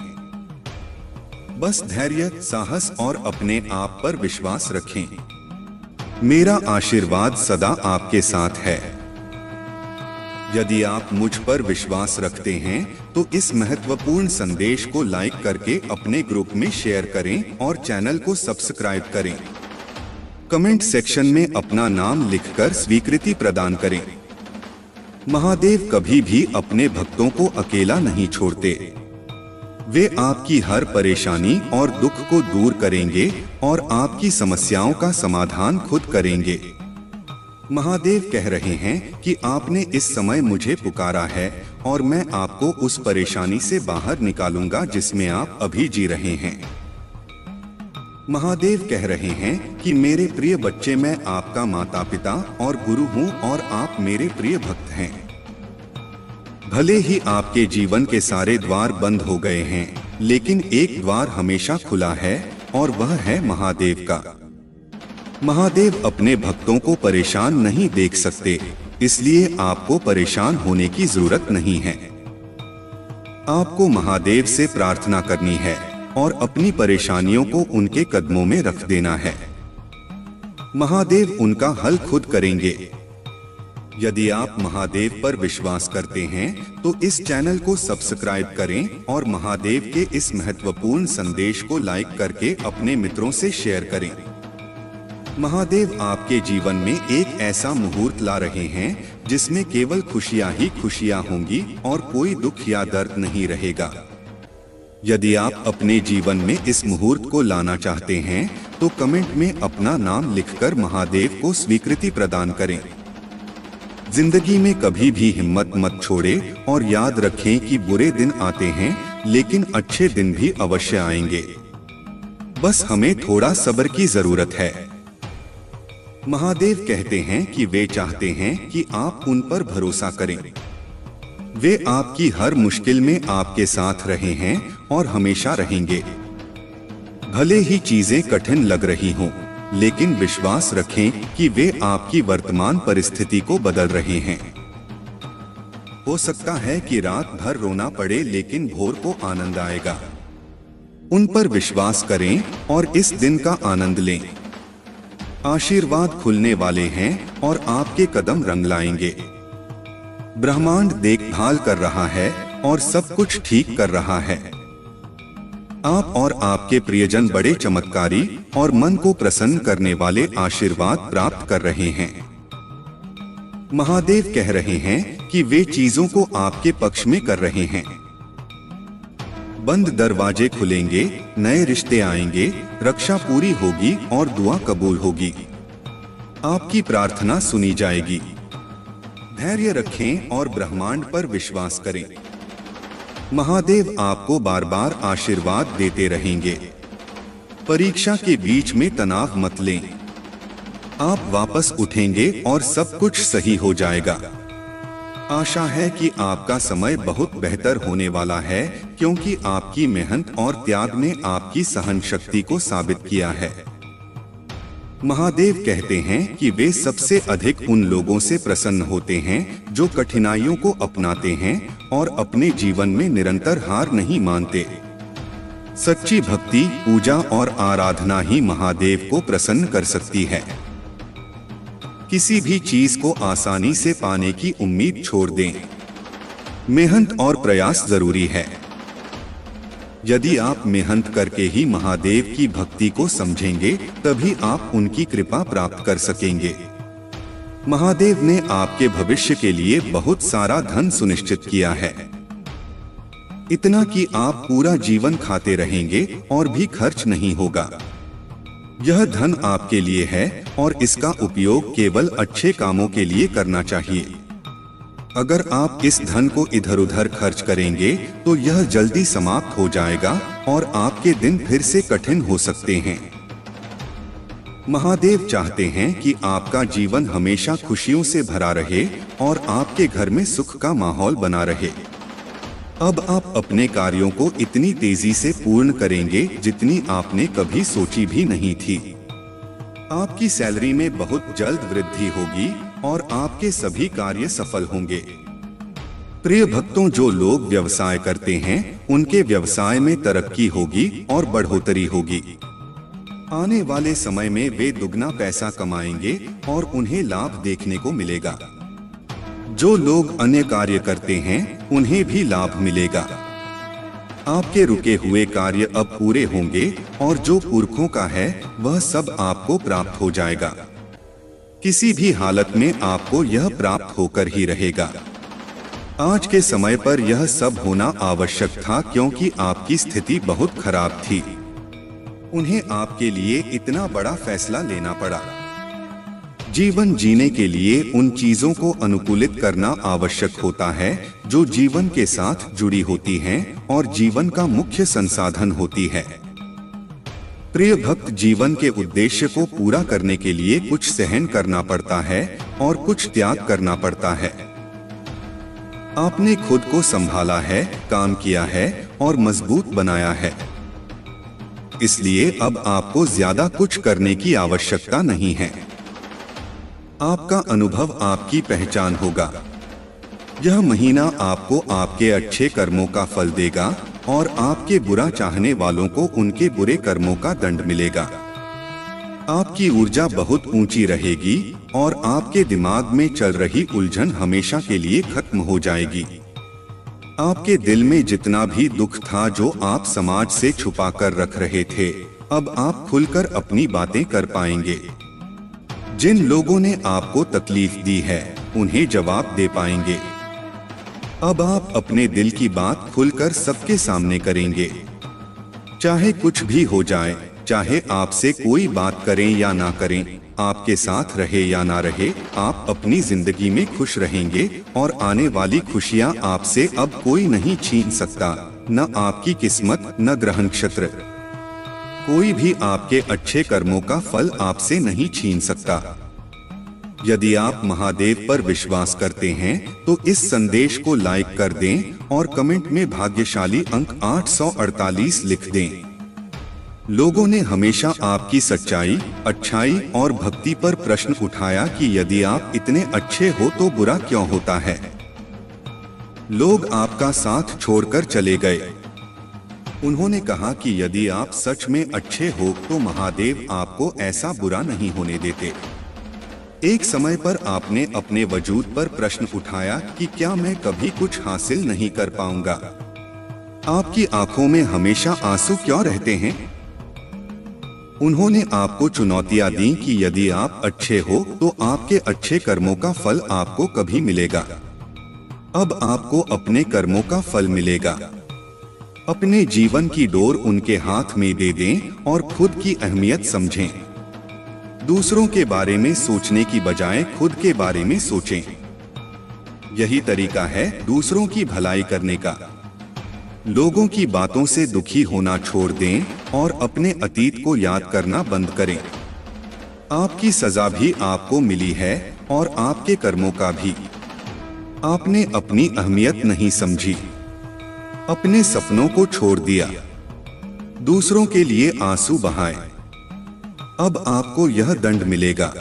बस धैर्य, साहस और अपने आप पर विश्वास रखें। मेरा आशीर्वाद सदा आपके साथ है। यदि आप मुझ पर विश्वास रखते हैं तो इस महत्वपूर्ण संदेश को लाइक करके अपने ग्रुप में शेयर करें और चैनल को सब्सक्राइब करें। कमेंट सेक्शन में अपना नाम लिखकर स्वीकृति प्रदान करें। महादेव कभी भी अपने भक्तों को अकेला नहीं छोड़ते। वे आपकी हर परेशानी और दुख को दूर करेंगे और आपकी समस्याओं का समाधान खुद करेंगे। महादेव कह रहे हैं कि आपने इस समय मुझे पुकारा है और मैं आपको उस परेशानी से बाहर निकालूंगा जिसमें आप अभी जी रहे हैं। महादेव कह रहे हैं कि मेरे प्रिय बच्चे, मैं आपका माता पिता और गुरु हूं और आप मेरे प्रिय भक्त हैं। भले ही आपके जीवन के सारे द्वार बंद हो गए हैं, लेकिन एक द्वार हमेशा खुला है और वह है महादेव का। महादेव अपने भक्तों को परेशान नहीं देख सकते, इसलिए आपको परेशान होने की जरूरत नहीं है। आपको महादेव से प्रार्थना करनी है और अपनी परेशानियों को उनके कदमों में रख देना है। महादेव उनका हल खुद करेंगे। यदि आप महादेव पर विश्वास करते हैं तो इस चैनल को सब्सक्राइब करें और महादेव के इस महत्वपूर्ण संदेश को लाइक करके अपने मित्रों से शेयर करें। महादेव आपके जीवन में एक ऐसा मुहूर्त ला रहे हैं जिसमें केवल खुशियां ही खुशियां होंगी और कोई दुख या दर्द नहीं रहेगा। यदि आप अपने जीवन में इस मुहूर्त को लाना चाहते हैं तो कमेंट में अपना नाम लिखकर महादेव को स्वीकृति प्रदान करें। जिंदगी में कभी भी हिम्मत मत छोड़े और याद रखें कि बुरे दिन आते हैं, लेकिन अच्छे दिन भी अवश्य आएंगे। बस हमें थोड़ा सब्र की जरूरत है। महादेव कहते हैं कि वे चाहते हैं कि आप उन पर भरोसा करें। वे आपकी हर मुश्किल में आपके साथ रहे हैं और हमेशा रहेंगे। भले ही चीजें कठिन लग रही हों, लेकिन विश्वास रखें कि वे आपकी वर्तमान परिस्थिति को बदल रहे हैं। हो सकता है कि रात भर रोना पड़े, लेकिन भोर को आनंद आएगा। उन पर विश्वास करें और इस दिन का आनंद लें। आशीर्वाद खुलने वाले हैं और आपके कदम रंग लाएंगे। ब्रह्मांड देखभाल कर रहा है और सब कुछ ठीक कर रहा है। आप और आपके प्रियजन बड़े चमत्कारी और मन को प्रसन्न करने वाले आशीर्वाद प्राप्त कर रहे हैं। महादेव कह रहे हैं कि वे चीजों को आपके पक्ष में कर रहे हैं। बंद दरवाजे खुलेंगे, नए रिश्ते आएंगे, रक्षा पूरी होगी और दुआ कबूल होगी। आपकी प्रार्थना सुनी जाएगी। धैर्य रखें और ब्रह्मांड पर विश्वास करें। महादेव आपको बार बार आशीर्वाद देते रहेंगे। परीक्षा के बीच में तनाव मत लें। आप वापस उठेंगे और सब कुछ सही हो जाएगा। आशा है कि आपका समय बहुत बेहतर होने वाला है, क्योंकि आपकी मेहनत और त्याग ने आपकी सहन शक्ति को साबित किया है। महादेव कहते हैं कि वे सबसे अधिक उन लोगों से प्रसन्न होते हैं जो कठिनाइयों को अपनाते हैं और अपने जीवन में निरंतर हार नहीं मानते। सच्ची भक्ति, पूजा और आराधना ही महादेव को प्रसन्न कर सकती है। किसी भी चीज को आसानी से पाने की उम्मीद छोड़ दें। मेहनत और प्रयास जरूरी है। यदि आप मेहनत करके ही महादेव की भक्ति को समझेंगे, तभी आप उनकी कृपा प्राप्त कर सकेंगे। महादेव ने आपके भविष्य के लिए बहुत सारा धन सुनिश्चित किया है, इतना कि आप पूरा जीवन खाते रहेंगे और भी खर्च नहीं होगा। यह धन आपके लिए है और इसका उपयोग केवल अच्छे कामों के लिए करना चाहिए। अगर आप इस धन को इधर उधर खर्च करेंगे तो यह जल्दी समाप्त हो जाएगा और आपके दिन फिर से कठिन हो सकते हैं। महादेव चाहते हैं कि आपका जीवन हमेशा खुशियों से भरा रहे और आपके घर में सुख का माहौल बना रहे। अब आप अपने कार्यों को इतनी तेजी से पूर्ण करेंगे जितनी आपने कभी सोची भी नहीं थी। आपकी सैलरी में बहुत जल्द वृद्धि होगी और आपके सभी कार्य सफल होंगे। प्रिय भक्तों, जो लोग व्यवसाय करते हैं उनके व्यवसाय में तरक्की होगी और बढ़ोतरी होगी। आने वाले समय में वे दुगना पैसा कमाएंगे और उन्हें लाभ देखने को मिलेगा। जो लोग अन्य कार्य करते हैं उन्हें भी लाभ मिलेगा। आपके रुके हुए कार्य अब पूरे होंगे और जो पुरखों का है वह सब आपको प्राप्त हो जाएगा। किसी भी हालत में आपको यह प्राप्त होकर ही रहेगा। आज के समय पर यह सब होना आवश्यक था क्योंकि आपकी स्थिति बहुत खराब थी। उन्हें आपके लिए इतना बड़ा फैसला लेना पड़ा। जीवन जीने के लिए उन चीजों को अनुकूलित करना आवश्यक होता है जो जीवन के साथ जुड़ी होती हैं और जीवन का मुख्य संसाधन होती है। प्रिय भक्त, जीवन के उद्देश्य को पूरा करने के लिए कुछ सहन करना पड़ता है और कुछ त्याग करना पड़ता है। आपने खुद को संभाला है, काम किया है और मजबूत बनाया है, इसलिए अब आपको ज्यादा कुछ करने की आवश्यकता नहीं है। आपका अनुभव आपकी पहचान होगा। यह महीना आपको आपके अच्छे कर्मों का फल देगा और आपके बुरा चाहने वालों को उनके बुरे कर्मों का दंड मिलेगा। आपकी ऊर्जा बहुत ऊंची रहेगी और आपके दिमाग में चल रही उलझन हमेशा के लिए खत्म हो जाएगी। आपके दिल में जितना भी दुख था जो आप समाज से छुपा कर रख रहे थे, अब आप खुलकर अपनी बातें कर पाएंगे। जिन लोगों ने आपको तकलीफ दी है उन्हें जवाब दे पाएंगे। अब आप अपने दिल की बात खुलकर सबके सामने करेंगे। चाहे कुछ भी हो जाए, चाहे आपसे कोई बात करें या ना करें, आपके साथ रहे या ना रहे, आप अपनी जिंदगी में खुश रहेंगे और आने वाली खुशियां आपसे अब कोई नहीं छीन सकता। न आपकी किस्मत, न ग्रह नक्षत्र, कोई भी आपके अच्छे कर्मों का फल आपसे नहीं छीन सकता। यदि आप महादेव पर विश्वास करते हैं तो इस संदेश को लाइक कर दें और कमेंट में भाग्यशाली अंक 848 लिख दें। लोगों ने हमेशा आपकी सच्चाई, अच्छाई और भक्ति पर प्रश्न उठाया कि यदि आप इतने अच्छे हो तो बुरा क्यों होता है। लोग आपका साथ छोड़कर चले गए। उन्होंने कहा कि यदि आप सच में अच्छे हो तो महादेव आपको ऐसा बुरा नहीं होने देते। एक समय पर आपने अपने वजूद पर प्रश्न उठाया कि क्या मैं कभी कुछ हासिल नहीं कर पाऊंगा। आपकी आंखों में हमेशा आंसू क्यों रहते हैं। उन्होंने आपको चुनौतियां दी कि यदि आप अच्छे हो तो आपके अच्छे कर्मों का फल आपको कभी मिलेगा। अब आपको अपने कर्मों का फल मिलेगा। अपने जीवन की डोर उनके हाथ में दे दें और खुद की अहमियत समझें। दूसरों के बारे में सोचने की बजाय खुद के बारे में सोचें। यही तरीका है दूसरों की भलाई करने का। लोगों की बातों से दुखी होना छोड़ दें और अपने अतीत को याद करना बंद करें। आपकी सजा भी आपको मिली है और आपके कर्मों का भी। आपने अपनी अहमियत नहीं समझी, अपने सपनों को छोड़ दिया, दूसरों के लिए आंसू बहाए। अब आपको यह दंड मिलेगा।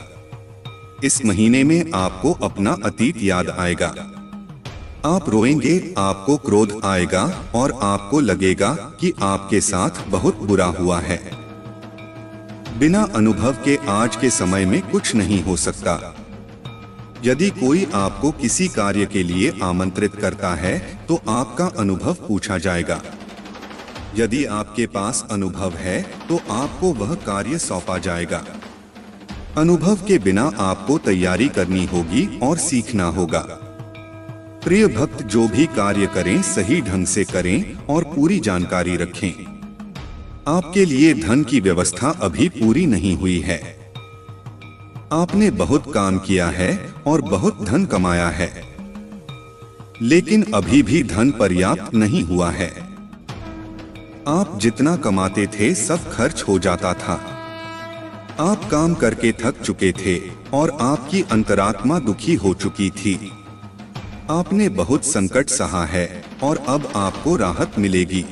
इस महीने में आपको अपना अतीत याद आएगा। आप रोएंगे, आपको क्रोध आएगा और आपको लगेगा कि आपके साथ बहुत बुरा हुआ है। बिना अनुभव के आज के समय में कुछ नहीं हो सकता। यदि कोई आपको किसी कार्य के लिए आमंत्रित करता है तो आपका अनुभव पूछा जाएगा। यदि आपके पास अनुभव है तो आपको वह कार्य सौंपा जाएगा। अनुभव के बिना आपको तैयारी करनी होगी और सीखना होगा। प्रिय भक्त, जो भी कार्य करें सही ढंग से करें और पूरी जानकारी रखें। आपके लिए धन की व्यवस्था अभी पूरी नहीं हुई है। आपने बहुत काम किया है और बहुत धन कमाया है, लेकिन अभी भी धन पर्याप्त नहीं हुआ है। आप जितना कमाते थे सब खर्च हो जाता था। आप काम करके थक चुके थे और आपकी अंतरात्मा दुखी हो चुकी थी। आपने बहुत संकट सहा है और अब आपको राहत मिलेगी।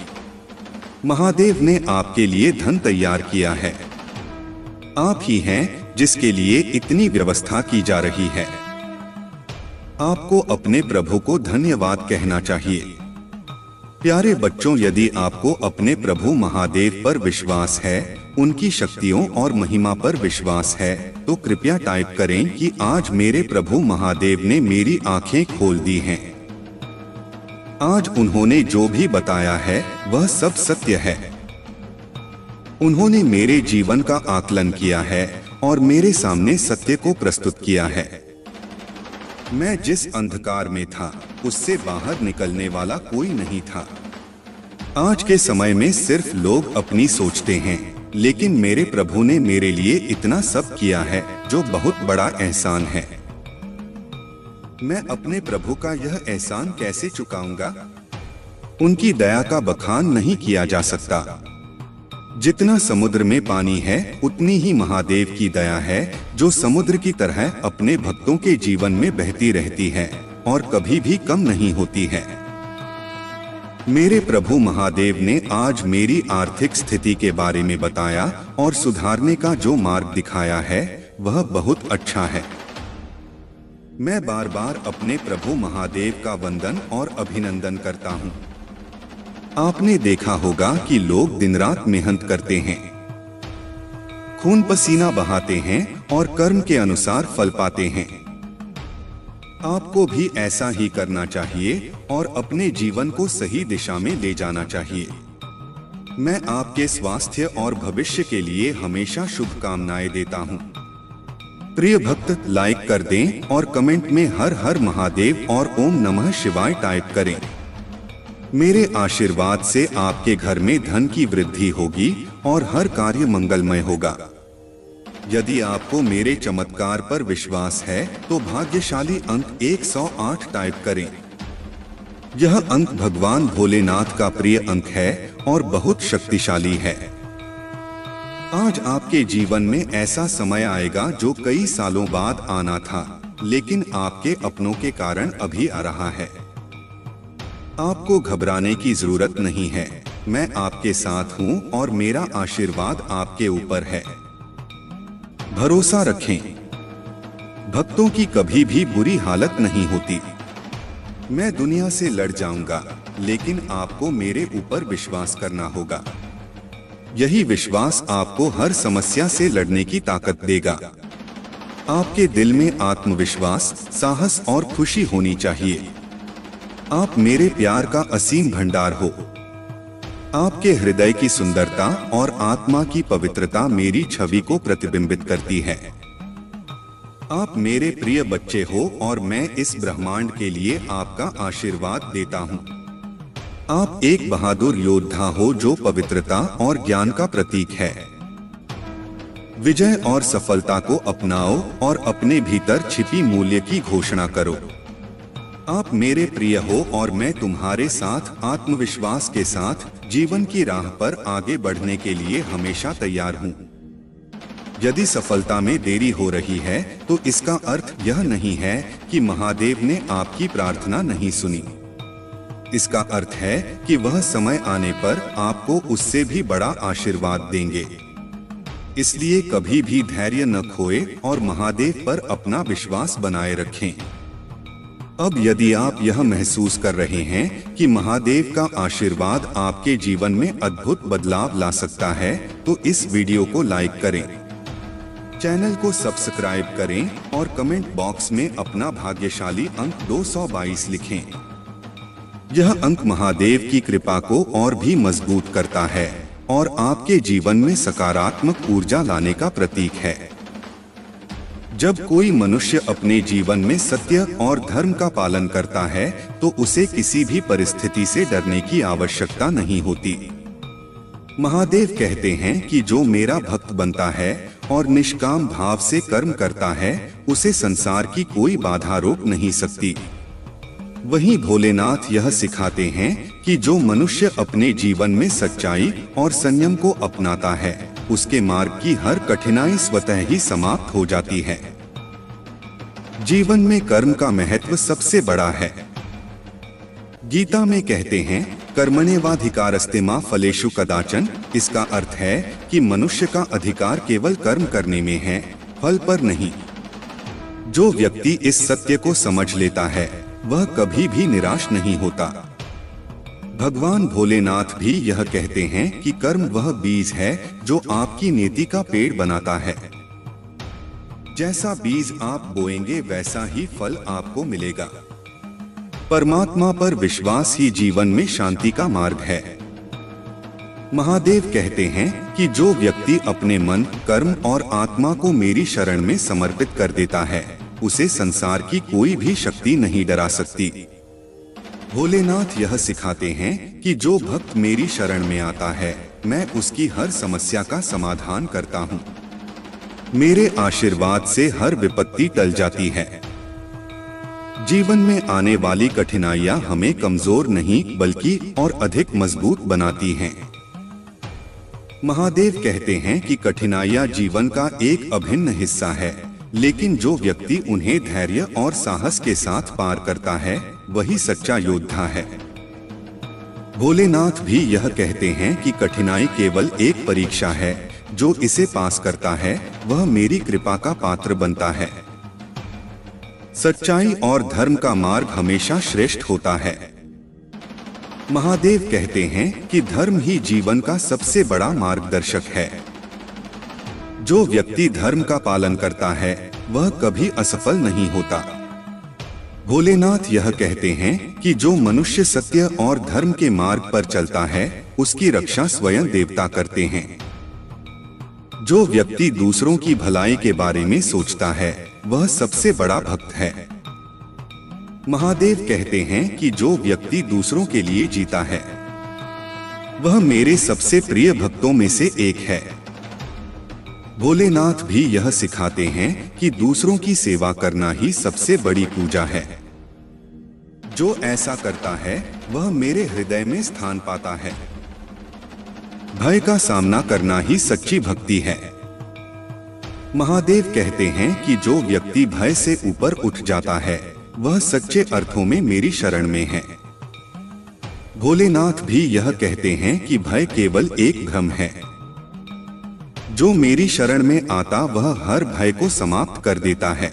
महादेव ने आपके लिए धन तैयार किया है। आप ही हैं जिसके लिए इतनी व्यवस्था की जा रही है। आपको अपने प्रभु को धन्यवाद कहना चाहिए। प्यारे बच्चों, यदि आपको अपने प्रभु महादेव पर विश्वास है, उनकी शक्तियों और महिमा पर विश्वास है, तो कृपया टाइप करें कि आज मेरे प्रभु महादेव ने मेरी आंखें खोल दी हैं। आज उन्होंने जो भी बताया है वह सब सत्य है। उन्होंने मेरे जीवन का आकलन किया है और मेरे सामने सत्य को प्रस्तुत किया है। मैं जिस अंधकार में था उससे बाहर निकलने वाला कोई नहीं था। आज के समय में सिर्फ लोग अपनी सोचते हैं, लेकिन मेरे प्रभु ने मेरे लिए इतना सब किया है जो बहुत बड़ा एहसान है। मैं अपने प्रभु का यह एहसान कैसे चुकाऊंगा? उनकी दया का बखान नहीं किया जा सकता। जितना समुद्र में पानी है उतनी ही महादेव की दया है, जो समुद्र की तरह अपने भक्तों के जीवन में बहती रहती है और कभी भी कम नहीं होती है। मेरे प्रभु महादेव ने आज मेरी आर्थिक स्थिति के बारे में बताया और सुधारने का जो मार्ग दिखाया है वह बहुत अच्छा है। मैं बार बार अपने प्रभु महादेव का वंदन और अभिनंदन करता हूँ। आपने देखा होगा कि लोग दिन रात मेहनत करते हैं, खून पसीना बहाते हैं और कर्म के अनुसार फल पाते हैं। आपको भी ऐसा ही करना चाहिए और अपने जीवन को सही दिशा में ले जाना चाहिए। मैं आपके स्वास्थ्य और भविष्य के लिए हमेशा शुभकामनाएं देता हूँ। प्रिय भक्त, लाइक कर दें और कमेंट में हर हर महादेव और ओम नमः शिवाय टाइप करें। मेरे आशीर्वाद से आपके घर में धन की वृद्धि होगी और हर कार्य मंगलमय होगा। यदि आपको मेरे चमत्कार पर विश्वास है तो भाग्यशाली अंक 108 टाइप करें। यह अंक भगवान भोलेनाथ का प्रिय अंक है और बहुत शक्तिशाली है। आज आपके जीवन में ऐसा समय आएगा जो कई सालों बाद आना था, लेकिन आपके अपनों के कारण अभी आ रहा है। आपको घबराने की जरूरत नहीं है। मैं आपके साथ हूँ और मेरा आशीर्वाद आपके ऊपर है। भरोसा रखें, भक्तों की कभी भी बुरी हालत नहीं होती। मैं दुनिया से लड़ जाऊंगा, लेकिन आपको मेरे ऊपर विश्वास करना होगा। यही विश्वास आपको हर समस्या से लड़ने की ताकत देगा। आपके दिल में आत्मविश्वास, साहस और खुशी होनी चाहिए। आप मेरे प्यार का असीम भंडार हो। आपके हृदय की सुंदरता और आत्मा की पवित्रता मेरी छवि को प्रतिबिंबित करती है। आप मेरे प्रिय बच्चे हो और मैं इस ब्रह्मांड के लिए आपका आशीर्वाद देता हूँ। आप एक बहादुर योद्धा हो जो पवित्रता और ज्ञान का प्रतीक है। विजय और सफलता को अपनाओ और अपने भीतर छिपी मूल्य की घोषणा करो। आप मेरे प्रिय हो और मैं तुम्हारे साथ आत्मविश्वास के साथ जीवन की राह पर आगे बढ़ने के लिए हमेशा तैयार हूँ। यदि सफलता में देरी हो रही है तो इसका अर्थ यह नहीं है कि महादेव ने आपकी प्रार्थना नहीं सुनी। इसका अर्थ है कि वह समय आने पर आपको उससे भी बड़ा आशीर्वाद देंगे। इसलिए कभी भी धैर्य न खोए और महादेव पर अपना विश्वास बनाए रखें। अब यदि आप यह महसूस कर रहे हैं कि महादेव का आशीर्वाद आपके जीवन में अद्भुत बदलाव ला सकता है, तो इस वीडियो को लाइक करें, चैनल को सब्सक्राइब करें और कमेंट बॉक्स में अपना भाग्यशाली अंक 222 लिखें। यह अंक महादेव की कृपा को और भी मजबूत करता है और आपके जीवन में सकारात्मक ऊर्जा लाने का प्रतीक है। जब कोई मनुष्य अपने जीवन में सत्य और धर्म का पालन करता है तो उसे किसी भी परिस्थिति से डरने की आवश्यकता नहीं होती। महादेव कहते हैं कि जो मेरा भक्त बनता है और निष्काम भाव से कर्म करता है उसे संसार की कोई बाधा रोक नहीं सकती। वहीं भोलेनाथ यह सिखाते हैं कि जो मनुष्य अपने जीवन में सच्चाई और संयम को अपनाता है उसके मार्ग की हर कठिनाई स्वतः ही समाप्त हो जाती है। जीवन में कर्म का महत्व सबसे बड़ा है। गीता में कहते हैं कर्मण्येवाधिकारस्ते मा फलेषु कदाचन। इसका अर्थ है कि मनुष्य का अधिकार केवल कर्म करने में है, फल पर नहीं। जो व्यक्ति इस सत्य को समझ लेता है वह कभी भी निराश नहीं होता। भगवान भोलेनाथ भी यह कहते हैं कि कर्म वह बीज है जो आपकी नीति का पेड़ बनाता है। जैसा बीज आप बोएंगे वैसा ही फल आपको मिलेगा। परमात्मा पर विश्वास ही जीवन में शांति का मार्ग है। महादेव कहते हैं कि जो व्यक्ति अपने मन, कर्म और आत्मा को मेरी शरण में समर्पित कर देता है उसे संसार की कोई भी शक्ति नहीं डरा सकती। भोलेनाथ यह सिखाते हैं कि जो भक्त मेरी शरण में आता है मैं उसकी हर समस्या का समाधान करता हूँ। मेरे आशीर्वाद से हर विपत्ति टल जाती है। जीवन में आने वाली कठिनाइयां हमें कमजोर नहीं बल्कि और अधिक मजबूत बनाती हैं। महादेव कहते हैं कि कठिनाइयां जीवन का एक अभिन्न हिस्सा है, लेकिन जो व्यक्ति उन्हें धैर्य और साहस के साथ पार करता है वही सच्चा योद्धा है। भोलेनाथ भी यह कहते हैं कि कठिनाई केवल एक परीक्षा है, जो इसे पास करता है वह मेरी कृपा का पात्र बनता है। सच्चाई और धर्म का मार्ग हमेशा श्रेष्ठ होता है। महादेव कहते हैं कि धर्म ही जीवन का सबसे बड़ा मार्गदर्शक है। जो व्यक्ति धर्म का पालन करता है वह कभी असफल नहीं होता। भोलेनाथ यह कहते हैं कि जो मनुष्य सत्य और धर्म के मार्ग पर चलता है उसकी रक्षा स्वयं देवता करते हैं। जो व्यक्ति दूसरों की भलाई के बारे में सोचता है वह सबसे बड़ा भक्त है। महादेव कहते हैं कि जो व्यक्ति दूसरों के लिए जीता है वह मेरे सबसे प्रिय भक्तों में से एक है। भोलेनाथ भी यह सिखाते हैं कि दूसरों की सेवा करना ही सबसे बड़ी पूजा है। जो ऐसा करता है वह मेरे हृदय में स्थान पाता है। भय का सामना करना ही सच्ची भक्ति है। महादेव कहते हैं कि जो व्यक्ति भय से ऊपर उठ जाता है वह सच्चे अर्थों में मेरी शरण में है। भोलेनाथ भी यह कहते हैं कि भय केवल एक भ्रम है। जो मेरी शरण में आता वह हर भय को समाप्त कर देता है।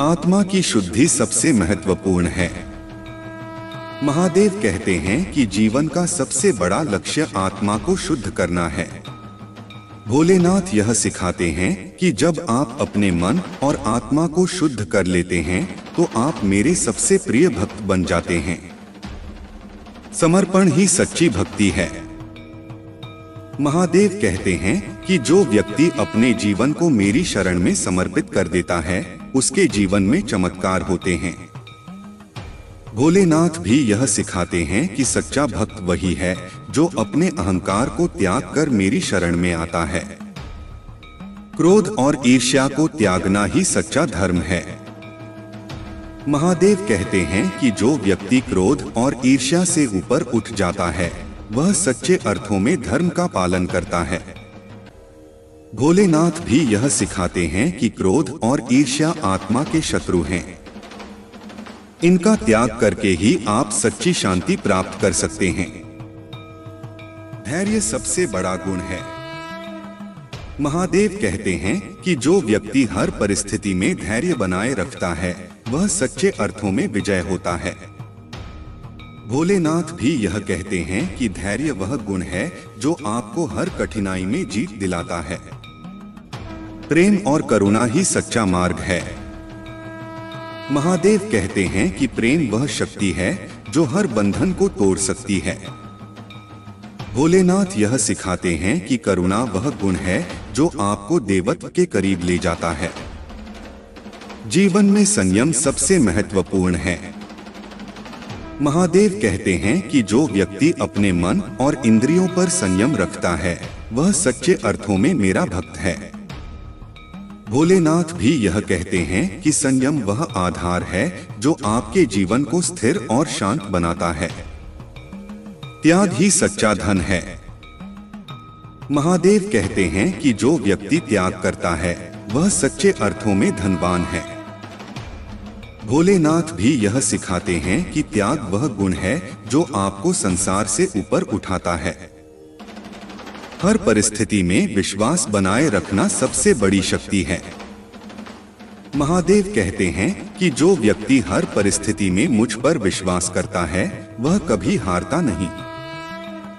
आत्मा की शुद्धि सबसे महत्वपूर्ण है। महादेव कहते हैं कि जीवन का सबसे बड़ा लक्ष्य आत्मा को शुद्ध करना है। भोलेनाथ यह सिखाते हैं कि जब आप अपने मन और आत्मा को शुद्ध कर लेते हैं तो आप मेरे सबसे प्रिय भक्त बन जाते हैं। समर्पण ही सच्ची भक्ति है। महादेव कहते हैं कि जो व्यक्ति अपने जीवन को मेरी शरण में समर्पित कर देता है उसके जीवन में चमत्कार होते हैं। भोलेनाथ भी यह सिखाते हैं कि सच्चा भक्त वही है जो अपने अहंकार को त्याग कर मेरी शरण में आता है। क्रोध और ईर्ष्या को त्यागना ही सच्चा धर्म है। महादेव कहते हैं कि जो व्यक्ति क्रोध और ईर्ष्या से ऊपर उठ जाता है वह सच्चे अर्थों में धर्म का पालन करता है। भोलेनाथ भी यह सिखाते हैं कि क्रोध और ईर्ष्या आत्मा के शत्रु हैं। इनका त्याग करके ही आप सच्ची शांति प्राप्त कर सकते हैं। धैर्य सबसे बड़ा गुण है। महादेव कहते हैं कि जो व्यक्ति हर परिस्थिति में धैर्य बनाए रखता है वह सच्चे अर्थों में विजय होता है। भोलेनाथ भी यह कहते हैं कि धैर्य वह गुण है जो आपको हर कठिनाई में जीत दिलाता है। प्रेम और करुणा ही सच्चा मार्ग है। महादेव कहते हैं कि प्रेम वह शक्ति है जो हर बंधन को तोड़ सकती है। भोलेनाथ यह सिखाते हैं कि करुणा वह गुण है जो आपको देवत्व के करीब ले जाता है। जीवन में संयम सबसे महत्वपूर्ण है। महादेव कहते हैं कि जो व्यक्ति अपने मन और इंद्रियों पर संयम रखता है वह सच्चे अर्थों में मेरा भक्त है। भोलेनाथ भी यह कहते हैं कि संयम वह आधार है जो आपके जीवन को स्थिर और शांत बनाता है। त्याग ही सच्चा धन है। महादेव कहते हैं कि जो व्यक्ति त्याग करता है वह सच्चे अर्थों में धनवान है। भोलेनाथ भी यह सिखाते हैं कि त्याग वह गुण है जो आपको संसार से ऊपर उठाता है। हर परिस्थिति में विश्वास बनाए रखना सबसे बड़ी शक्ति है। महादेव कहते हैं कि जो व्यक्ति हर परिस्थिति में मुझ पर विश्वास करता है वह कभी हारता नहीं।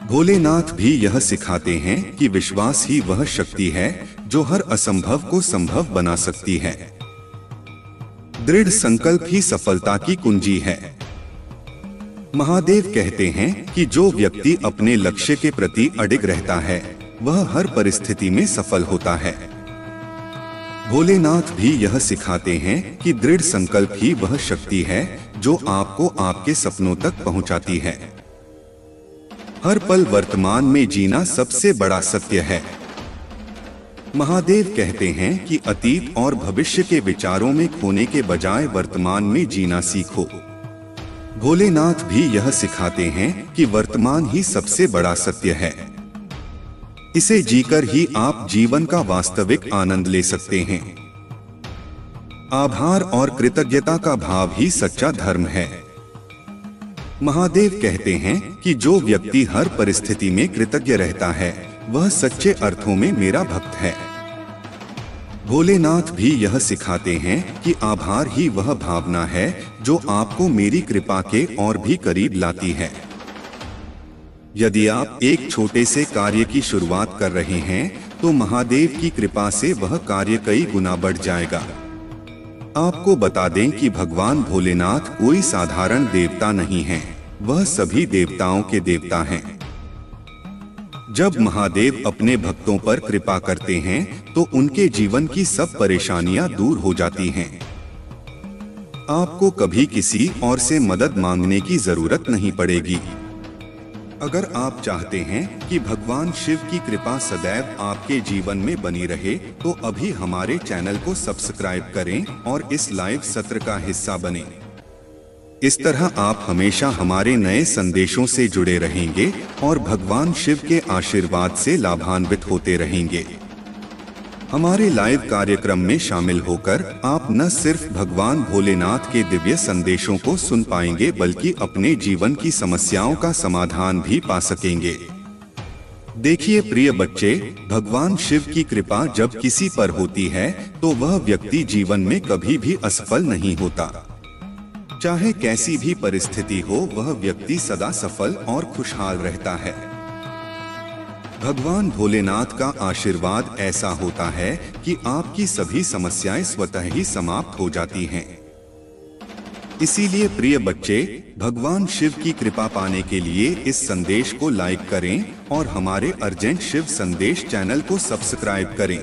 भोलेनाथ भी यह सिखाते हैं कि विश्वास ही वह शक्ति है जो हर असंभव को संभव बना सकती है। दृढ़ संकल्प ही सफलता की कुंजी है। महादेव कहते हैं कि जो व्यक्ति अपने लक्ष्य के प्रति अडिग रहता है वह हर परिस्थिति में सफल होता है। भोलेनाथ भी यह सिखाते हैं कि दृढ़ संकल्प ही वह शक्ति है जो आपको आपके सपनों तक पहुंचाती है। हर पल वर्तमान में जीना सबसे बड़ा सत्य है। महादेव कहते हैं कि अतीत और भविष्य के विचारों में खोने के बजाय वर्तमान में जीना सीखो। भोलेनाथ भी यह सिखाते हैं कि वर्तमान ही सबसे बड़ा सत्य है। इसे जीकर ही आप जीवन का वास्तविक आनंद ले सकते हैं। आभार और कृतज्ञता का भाव ही सच्चा धर्म है। महादेव कहते हैं कि जो व्यक्ति हर परिस्थिति में कृतज्ञ रहता है वह सच्चे अर्थों में मेरा भक्त है। भोलेनाथ भी यह सिखाते हैं कि आभार ही वह भावना है जो आपको मेरी कृपा के और भी करीब लाती है। यदि आप एक छोटे से कार्य की शुरुआत कर रहे हैं तो महादेव की कृपा से वह कार्य कई गुना बढ़ जाएगा। आपको बता दें कि भगवान भोलेनाथ कोई साधारण देवता नहीं हैं, वह सभी देवताओं के देवता हैं। जब महादेव अपने भक्तों पर कृपा करते हैं तो उनके जीवन की सब परेशानियां दूर हो जाती हैं। आपको कभी किसी और से मदद मांगने की जरूरत नहीं पड़ेगी। अगर आप चाहते हैं कि भगवान शिव की कृपा सदैव आपके जीवन में बनी रहे तो अभी हमारे चैनल को सब्सक्राइब करें और इस लाइव सत्र का हिस्सा बनें। इस तरह आप हमेशा हमारे नए संदेशों से जुड़े रहेंगे और भगवान शिव के आशीर्वाद से लाभान्वित होते रहेंगे। हमारे लाइव कार्यक्रम में शामिल होकर आप न सिर्फ भगवान भोलेनाथ के दिव्य संदेशों को सुन पाएंगे बल्कि अपने जीवन की समस्याओं का समाधान भी पा सकेंगे। देखिए प्रिय बच्चे, भगवान शिव की कृपा जब किसी पर होती है तो वह व्यक्ति जीवन में कभी भी असफल नहीं होता। चाहे कैसी भी परिस्थिति हो वह व्यक्ति सदा सफल और खुशहाल रहता है। भगवान भोलेनाथ का आशीर्वाद ऐसा होता है कि आपकी सभी समस्याएं स्वतः ही समाप्त हो जाती हैं। इसीलिए प्रिय बच्चे, भगवान शिव की कृपा पाने के लिए इस संदेश को लाइक करें और हमारे अर्जेंट शिव संदेश चैनल को सब्सक्राइब करें।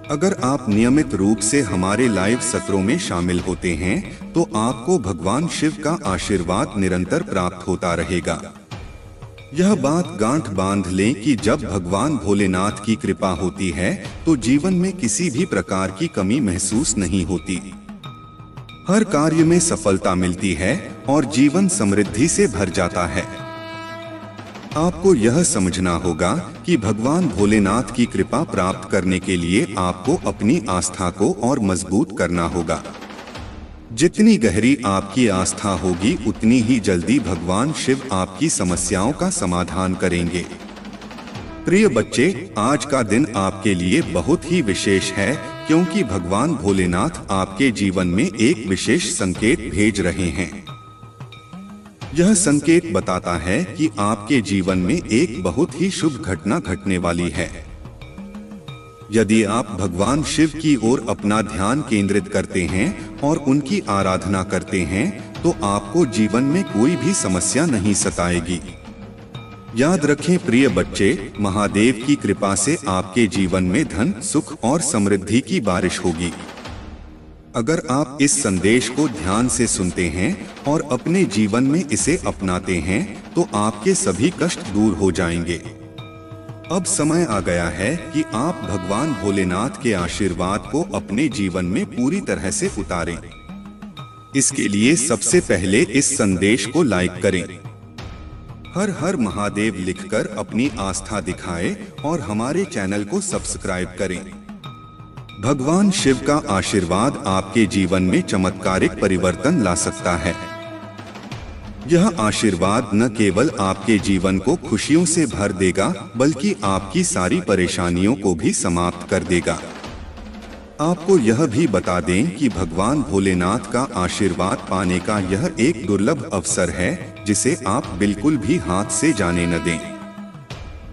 अगर आप नियमित रूप से हमारे लाइव सत्रों में शामिल होते हैं तो आपको भगवान शिव का आशीर्वाद निरंतर प्राप्त होता रहेगा। यह बात गांठ बांध लें कि जब भगवान भोलेनाथ की कृपा होती है तो जीवन में किसी भी प्रकार की कमी महसूस नहीं होती। हर कार्य में सफलता मिलती है और जीवन समृद्धि से भर जाता है। आपको यह समझना होगा कि भगवान भोलेनाथ की कृपा प्राप्त करने के लिए आपको अपनी आस्था को और मजबूत करना होगा। जितनी गहरी आपकी आस्था होगी उतनी ही जल्दी भगवान शिव आपकी समस्याओं का समाधान करेंगे। प्रिय बच्चे, आज का दिन आपके लिए बहुत ही विशेष है क्योंकि भगवान भोलेनाथ आपके जीवन में एक विशेष संकेत भेज रहे हैं। यह संकेत बताता है कि आपके जीवन में एक बहुत ही शुभ घटना घटने वाली है। यदि आप भगवान शिव की ओर अपना ध्यान केंद्रित करते हैं और उनकी आराधना करते हैं तो आपको जीवन में कोई भी समस्या नहीं सताएगी। याद रखें प्रिय बच्चे, महादेव की कृपा से आपके जीवन में धन, सुख और समृद्धि की बारिश होगी। अगर आप इस संदेश को ध्यान से सुनते हैं और अपने जीवन में इसे अपनाते हैं तो आपके सभी कष्ट दूर हो जाएंगे। अब समय आ गया है कि आप भगवान भोलेनाथ के आशीर्वाद को अपने जीवन में पूरी तरह से उतारें। इसके लिए सबसे पहले इस संदेश को लाइक करें। हर हर महादेव लिखकर अपनी आस्था दिखाएं और हमारे चैनल को सब्सक्राइब करें। भगवान शिव का आशीर्वाद आपके जीवन में चमत्कारिक परिवर्तन ला सकता है। यह आशीर्वाद न केवल आपके जीवन को खुशियों से भर देगा बल्कि आपकी सारी परेशानियों को भी समाप्त कर देगा। आपको यह भी बता दें कि भगवान भोलेनाथ का आशीर्वाद पाने का यह एक दुर्लभ अवसर है जिसे आप बिल्कुल भी हाथ से जाने न दें।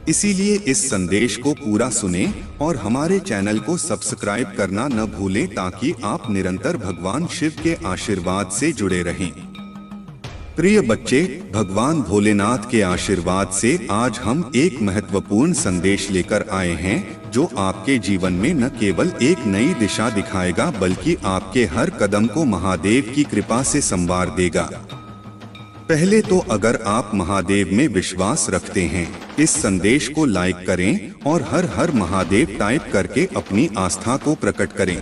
इसीलिए इस संदेश को पूरा सुनें और हमारे चैनल को सब्सक्राइब करना न भूलें ताकि आप निरंतर भगवान शिव के आशीर्वाद से जुड़े रहें। प्रिय बच्चे, भगवान भोलेनाथ के आशीर्वाद से आज हम एक महत्वपूर्ण संदेश लेकर आए हैं जो आपके जीवन में न केवल एक नई दिशा दिखाएगा बल्कि आपके हर कदम को महादेव की कृपा से संवार देगा। पहले तो अगर आप महादेव में विश्वास रखते हैं, इस संदेश को लाइक करें और हर हर महादेव टाइप करके अपनी आस्था को प्रकट करें।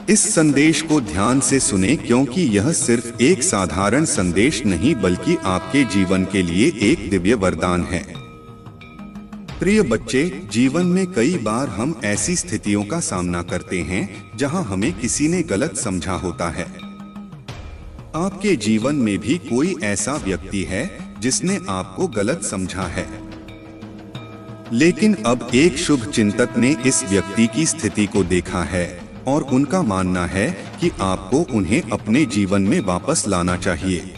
इस संदेश को ध्यान से सुनें क्योंकि यह सिर्फ एक साधारण संदेश नहीं बल्कि आपके जीवन के लिए एक दिव्य वरदान है। प्रिय बच्चे, जीवन में कई बार हम ऐसी स्थितियों का सामना करते हैं जहां हमें किसी ने गलत समझा होता है। आपके जीवन में भी कोई ऐसा व्यक्ति है जिसने आपको गलत समझा है, लेकिन अब एक शुभ चिंतक ने इस व्यक्ति की स्थिति को देखा है और उनका मानना है कि आपको उन्हें अपने जीवन में वापस लाना चाहिए।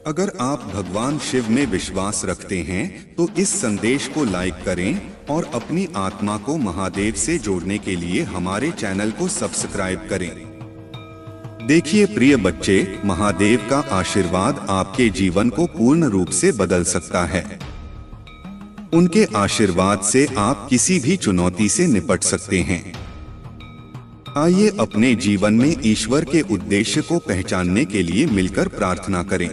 अगर आप भगवान शिव में विश्वास रखते हैं तो इस संदेश को लाइक करें और अपनी आत्मा को महादेव से जोड़ने के लिए हमारे चैनल को सब्सक्राइब करें। देखिए प्रिय बच्चे, महादेव का आशीर्वाद आपके जीवन को पूर्ण रूप से बदल सकता है। उनके आशीर्वाद से आप किसी भी चुनौती से निपट सकते हैं। आइए अपने जीवन में ईश्वर के उद्देश्य को पहचानने के लिए मिलकर प्रार्थना करें।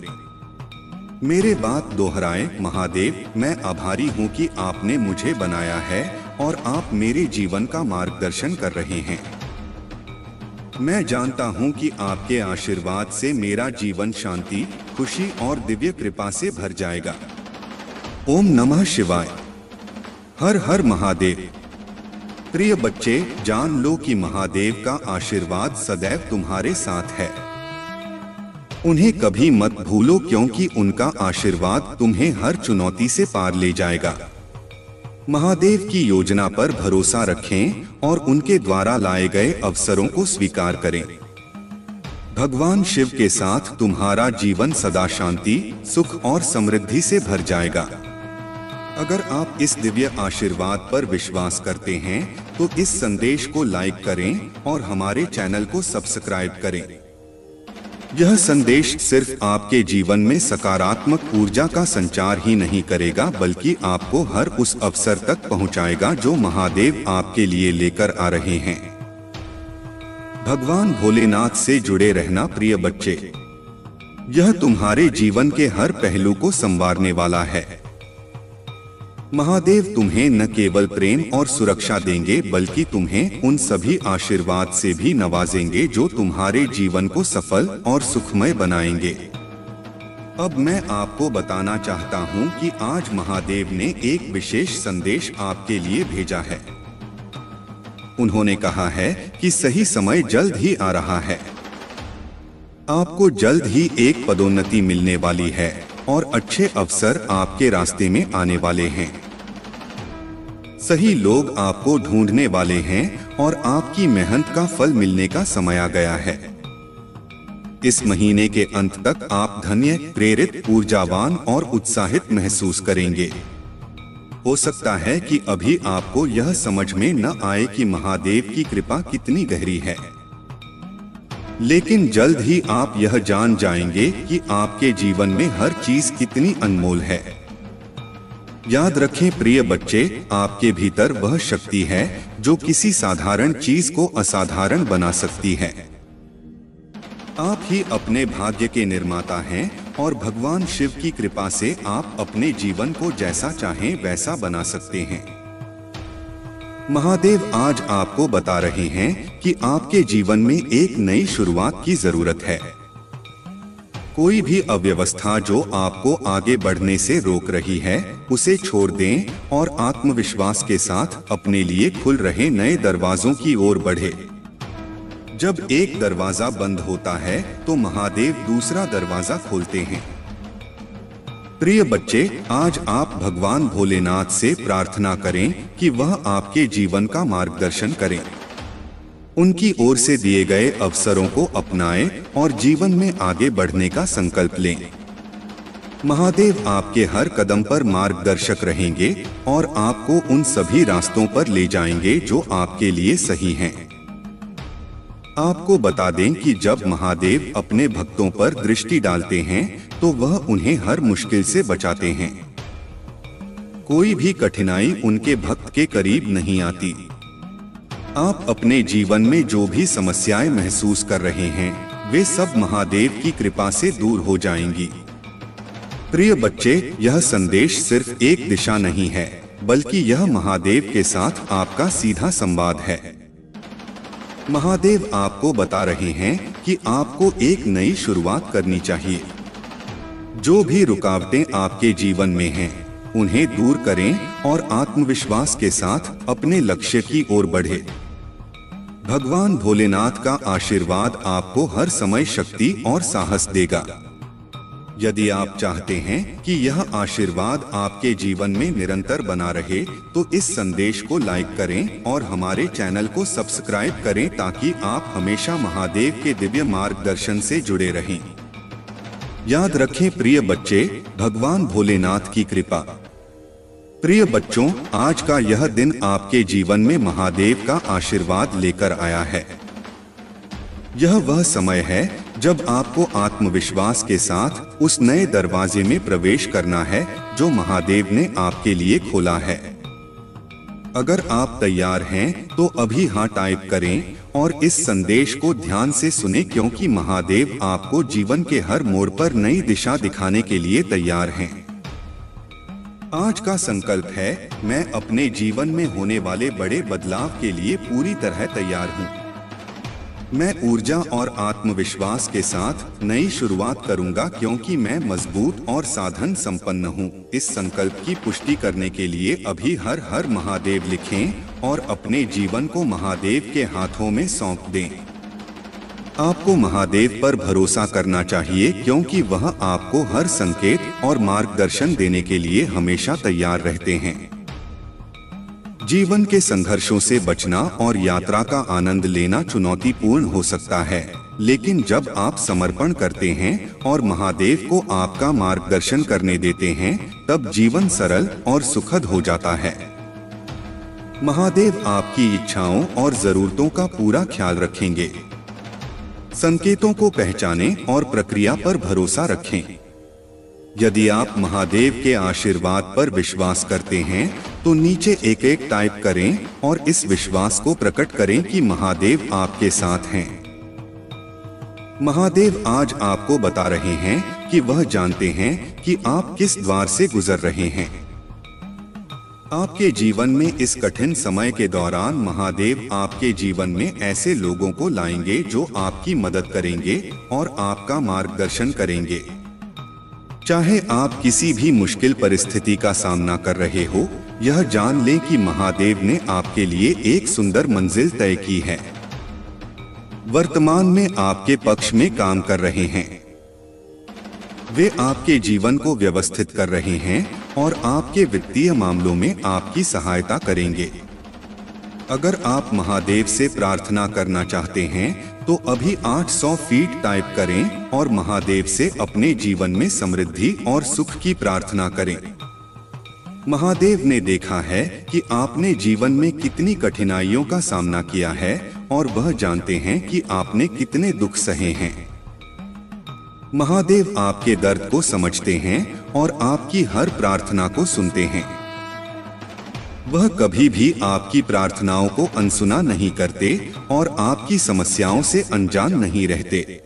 मेरे बात दोहराएं, महादेव, मैं आभारी हूँ कि आपने मुझे बनाया है और आप मेरे जीवन का मार्गदर्शन कर रहे हैं। मैं जानता हूँ कि आपके आशीर्वाद से मेरा जीवन शांति, खुशी और दिव्य कृपा से भर जाएगा। ओम नमः शिवाय। हर हर महादेव। प्रिय बच्चे, जान लो कि महादेव का आशीर्वाद सदैव तुम्हारे साथ है। उन्हें कभी मत भूलो क्योंकि उनका आशीर्वाद तुम्हें हर चुनौती से पार ले जाएगा। महादेव की योजना पर भरोसा रखें और उनके द्वारा लाए गए अवसरों को स्वीकार करें। भगवान शिव के साथ तुम्हारा जीवन सदा शांति, सुख और समृद्धि से भर जाएगा। अगर आप इस दिव्य आशीर्वाद पर विश्वास करते हैं तो इस संदेश को लाइक करें और हमारे चैनल को सब्सक्राइब करें। यह संदेश सिर्फ आपके जीवन में सकारात्मक ऊर्जा का संचार ही नहीं करेगा बल्कि आपको हर उस अवसर तक पहुंचाएगा जो महादेव आपके लिए लेकर आ रहे हैं। भगवान भोलेनाथ से जुड़े रहना प्रिय बच्चे, यह तुम्हारे जीवन के हर पहलू को संवारने वाला है। महादेव तुम्हें न केवल प्रेम और सुरक्षा देंगे बल्कि तुम्हें उन सभी आशीर्वाद से भी नवाजेंगे जो तुम्हारे जीवन को सफल और सुखमय बनाएंगे। अब मैं आपको बताना चाहता हूं कि आज महादेव ने एक विशेष संदेश आपके लिए भेजा है। उन्होंने कहा है कि सही समय जल्द ही आ रहा है। आपको जल्द ही एक पदोन्नति मिलने वाली है और अच्छे अवसर आपके रास्ते में आने वाले हैं। सही लोग आपको ढूंढने वाले हैं और आपकी मेहनत का फल मिलने का समय आ गया है। इस महीने के अंत तक आप धन्य, प्रेरित, ऊर्जावान और उत्साहित महसूस करेंगे। हो सकता है कि अभी आपको यह समझ में न आए कि महादेव की कृपा कितनी गहरी है, लेकिन जल्द ही आप यह जान जाएंगे कि आपके जीवन में हर चीज कितनी अनमोल है। याद रखें प्रिय बच्चे, आपके भीतर वह शक्ति है जो किसी साधारण चीज को असाधारण बना सकती है। आप ही अपने भाग्य के निर्माता हैं और भगवान शिव की कृपा से आप अपने जीवन को जैसा चाहें वैसा बना सकते हैं। महादेव आज आपको बता रहे हैं कि आपके जीवन में एक नई शुरुआत की जरूरत है। कोई भी अव्यवस्था जो आपको आगे बढ़ने से रोक रही है, उसे छोड़ दें और आत्मविश्वास के साथ अपने लिए खुल रहे नए दरवाजों की ओर बढ़े। जब एक दरवाजा बंद होता है तो महादेव दूसरा दरवाजा खोलते हैं। प्रिय बच्चे, आज आप भगवान भोलेनाथ से प्रार्थना करें कि वह आपके जीवन का मार्गदर्शन करें। उनकी ओर से दिए गए अवसरों को अपनाएं और जीवन में आगे बढ़ने का संकल्प लें। महादेव आपके हर कदम पर मार्गदर्शक रहेंगे और आपको उन सभी रास्तों पर ले जाएंगे जो आपके लिए सही हैं। आपको बता दें कि जब महादेव अपने भक्तों पर दृष्टि डालते हैं तो वह उन्हें हर मुश्किल से बचाते हैं। कोई भी कठिनाई उनके भक्त के करीब नहीं आती। आप अपने जीवन में जो भी समस्याएं महसूस कर रहे हैं, वे सब महादेव की कृपा से दूर हो जाएंगी। प्रिय बच्चे, यह संदेश सिर्फ एक दिशा नहीं है, बल्कि यह महादेव के साथ आपका सीधा संवाद है। महादेव आपको बता रहे हैं कि आपको एक नई शुरुआत करनी चाहिए। जो भी रुकावटें आपके जीवन में हैं, उन्हें दूर करें और आत्मविश्वास के साथ अपने लक्ष्य की ओर बढ़े। भगवान भोलेनाथ का आशीर्वाद आपको हर समय शक्ति और साहस देगा। यदि आप चाहते हैं कि यह आशीर्वाद आपके जीवन में निरंतर बना रहे, तो इस संदेश को लाइक करें और हमारे चैनल को सब्सक्राइब करें ताकि आप हमेशा महादेव के दिव्य मार्गदर्शन से जुड़े रहें। याद रखें प्रिय बच्चे, भगवान भोलेनाथ की कृपा। प्रिय बच्चों, आज का यह दिन आपके जीवन में महादेव का आशीर्वाद लेकर आया है। यह वह समय है जब आपको आत्मविश्वास के साथ उस नए दरवाजे में प्रवेश करना है जो महादेव ने आपके लिए खोला है। अगर आप तैयार हैं तो अभी हाँ टाइप करें और इस संदेश को ध्यान से सुने, क्योंकि महादेव आपको जीवन के हर मोड़ पर नई दिशा दिखाने के लिए तैयार हैं। आज का संकल्प है, मैं अपने जीवन में होने वाले बड़े बदलाव के लिए पूरी तरह तैयार हूँ। मैं ऊर्जा और आत्मविश्वास के साथ नई शुरुआत करूंगा, क्योंकि मैं मजबूत और साधन संपन्न हूँ। इस संकल्प की पुष्टि करने के लिए अभी हर हर महादेव लिखें और अपने जीवन को महादेव के हाथों में सौंप दें। आपको महादेव पर भरोसा करना चाहिए, क्योंकि वह आपको हर संकेत और मार्गदर्शन देने के लिए हमेशा तैयार रहते हैं। जीवन के संघर्षों से बचना और यात्रा का आनंद लेना चुनौतीपूर्ण हो सकता है, लेकिन जब आप समर्पण करते हैं और महादेव को आपका मार्गदर्शन करने देते हैं, तब जीवन सरल और सुखद हो जाता है। महादेव आपकी इच्छाओं और जरूरतों का पूरा ख्याल रखेंगे। संकेतों को पहचानें और प्रक्रिया पर भरोसा रखें। यदि आप महादेव के आशीर्वाद पर विश्वास करते हैं तो नीचे एक एक टाइप करें और इस विश्वास को प्रकट करें कि महादेव आपके साथ हैं। महादेव आज आपको बता रहे हैं कि वह जानते हैं कि आप किस द्वार से गुजर रहे हैं। आपके जीवन में इस कठिन समय के दौरान महादेव आपके जीवन में ऐसे लोगों को लाएंगे जो आपकी मदद करेंगे और आपका मार्गदर्शन करेंगे। चाहे आप किसी भी मुश्किल परिस्थिति का सामना कर रहे हो, यह जान लें कि महादेव ने आपके लिए एक सुंदर मंजिल तय की है। वर्तमान में आपके पक्ष में काम कर रहे हैं। वे आपके जीवन को व्यवस्थित कर रहे हैं और आपके वित्तीय मामलों में आपकी सहायता करेंगे। अगर आप महादेव से प्रार्थना करना चाहते हैं तो अभी 800 फीट टाइप करें और महादेव से अपने जीवन में समृद्धि और सुख की प्रार्थना करें। महादेव ने देखा है कि आपने जीवन में कितनी कठिनाइयों का सामना किया है और वह जानते हैं कि आपने कितने दुख सहे हैं। महादेव आपके दर्द को समझते हैं और आपकी हर प्रार्थना को सुनते हैं। वह कभी भी आपकी प्रार्थनाओं को अनसुना नहीं करते और आपकी समस्याओं से अनजान नहीं रहते।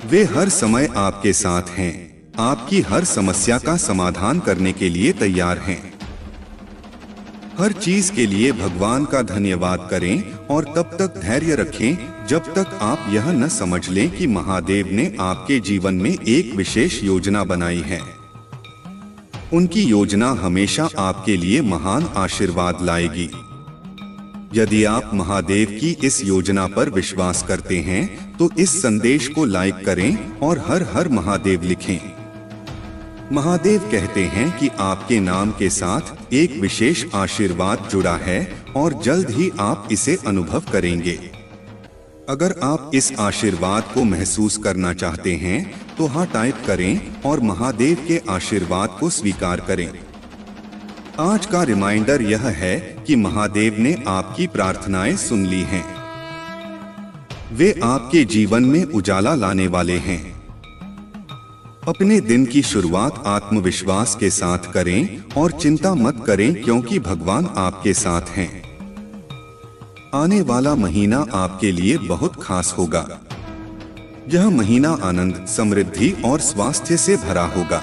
वे हर समय आपके साथ हैं, आपकी हर समस्या का समाधान करने के लिए तैयार हैं। हर चीज के लिए भगवान का धन्यवाद करें और तब तक धैर्य रखें जब तक आप यह न समझ लें कि महादेव ने आपके जीवन में एक विशेष योजना बनाई है। उनकी योजना हमेशा आपके लिए महान आशीर्वाद लाएगी। यदि आप महादेव की इस योजना पर विश्वास करते हैं तो इस संदेश को लाइक करें और हर हर महादेव लिखें। महादेव कहते हैं कि आपके नाम के साथ एक विशेष आशीर्वाद जुड़ा है और जल्द ही आप इसे अनुभव करेंगे। अगर आप इस आशीर्वाद को महसूस करना चाहते हैं तो हाँ टाइप करें और महादेव के आशीर्वाद को स्वीकार करें। आज का रिमाइंडर यह है कि महादेव ने आपकी प्रार्थनाएं सुन ली हैं। वे आपके जीवन में उजाला लाने वाले हैं। अपने दिन की शुरुआत आत्मविश्वास के साथ करें और चिंता मत करें क्योंकि भगवान आपके साथ हैं। आने वाला महीना आपके लिए बहुत खास होगा। यह महीना आनंद, समृद्धि और स्वास्थ्य से भरा होगा।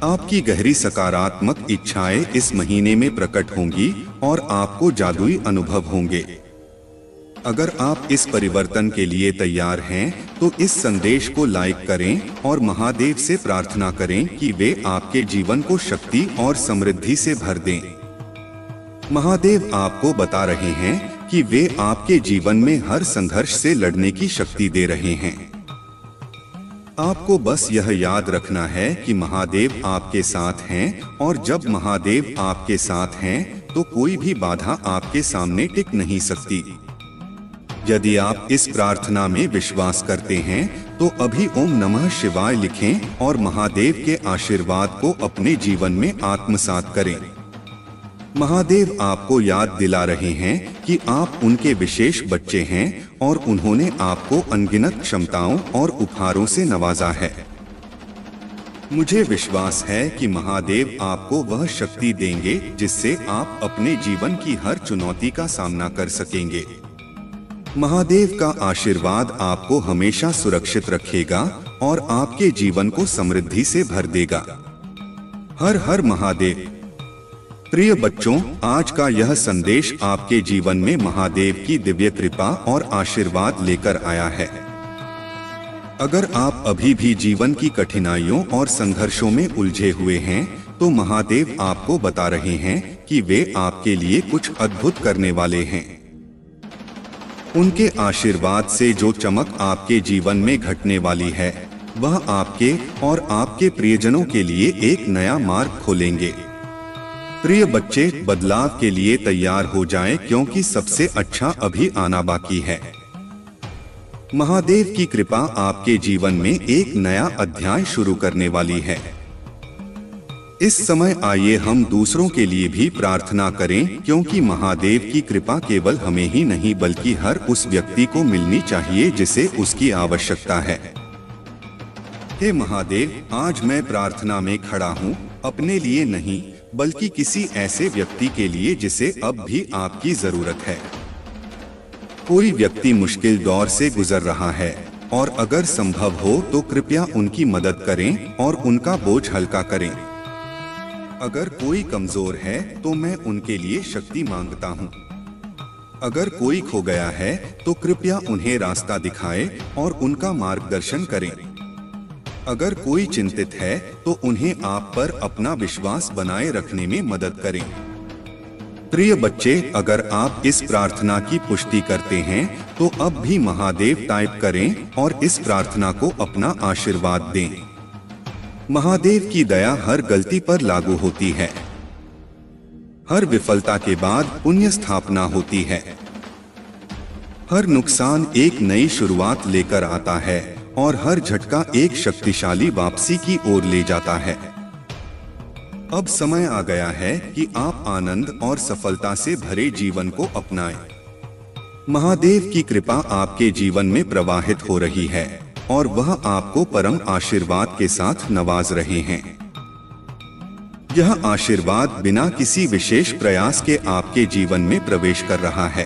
आपकी गहरी सकारात्मक इच्छाएं इस महीने में प्रकट होंगी और आपको जादुई अनुभव होंगे। अगर आप इस परिवर्तन के लिए तैयार हैं तो इस संदेश को लाइक करें और महादेव से प्रार्थना करें कि वे आपके जीवन को शक्ति और समृद्धि से भर दें। महादेव आपको बता रहे हैं कि वे आपके जीवन में हर संघर्ष से लड़ने की शक्ति दे रहे हैं। आपको बस यह याद रखना है कि महादेव आपके साथ हैं और जब महादेव आपके साथ हैं तो कोई भी बाधा आपके सामने टिक नहीं सकती। यदि आप इस प्रार्थना में विश्वास करते हैं तो अभी ओम नमः शिवाय लिखें और महादेव के आशीर्वाद को अपने जीवन में आत्मसात करें। महादेव आपको याद दिला रहे हैं कि आप उनके विशेष बच्चे हैं और उन्होंने आपको अनगिनत क्षमताओं और उपहारों से नवाजा है। मुझे विश्वास है कि महादेव आपको वह शक्ति देंगे जिससे आप अपने जीवन की हर चुनौती का सामना कर सकेंगे। महादेव का आशीर्वाद आपको हमेशा सुरक्षित रखेगा और आपके जीवन को समृद्धि से भर देगा। हर हर महादेव। प्रिय बच्चों, आज का यह संदेश आपके जीवन में महादेव की दिव्य कृपा और आशीर्वाद लेकर आया है। अगर आप अभी भी जीवन की कठिनाइयों और संघर्षों में उलझे हुए हैं तो महादेव आपको बता रहे हैं कि वे आपके लिए कुछ अद्भुत करने वाले हैं। उनके आशीर्वाद से जो चमक आपके जीवन में घटने वाली है वह आपके और आपके प्रियजनों के लिए एक नया मार्ग खोलेंगे। प्रिय बच्चे, बदलाव के लिए तैयार हो जाएं क्योंकि सबसे अच्छा अभी आना बाकी है। महादेव की कृपा आपके जीवन में एक नया अध्याय शुरू करने वाली है। इस समय आइए हम दूसरों के लिए भी प्रार्थना करें क्योंकि महादेव की कृपा केवल हमें ही नहीं बल्कि हर उस व्यक्ति को मिलनी चाहिए जिसे उसकी आवश्यकता है। हे महादेव, आज मैं प्रार्थना में खड़ा हूँ, अपने लिए नहीं बल्कि किसी ऐसे व्यक्ति के लिए जिसे अब भी आपकी जरूरत है। कोई व्यक्ति मुश्किल दौर से गुजर रहा है और अगर संभव हो तो कृपया उनकी मदद करें और उनका बोझ हल्का करें। अगर कोई कमजोर है तो मैं उनके लिए शक्ति मांगता हूँ। अगर कोई खो गया है तो कृपया उन्हें रास्ता दिखाएं और उनका मार्गदर्शन करें। अगर कोई चिंतित है तो उन्हें आप पर अपना विश्वास बनाए रखने में मदद करें। प्रिय बच्चे, अगर आप इस प्रार्थना की पुष्टि करते हैं तो अब भी महादेव टाइप करें और इस प्रार्थना को अपना आशीर्वाद दें। महादेव की दया हर गलती पर लागू होती है। हर विफलता के बाद पुण्य स्थापना होती है। हर नुकसान एक नई शुरुआत लेकर आता है और हर झटका एक शक्तिशाली वापसी की ओर ले जाता है। अब समय आ गया है कि आप आनंद और सफलता से भरे जीवन को अपनाएं। महादेव की कृपा आपके जीवन में प्रवाहित हो रही है और वह आपको परम आशीर्वाद के साथ नवाज रहे हैं। यह आशीर्वाद बिना किसी विशेष प्रयास के आपके जीवन में प्रवेश कर रहा है।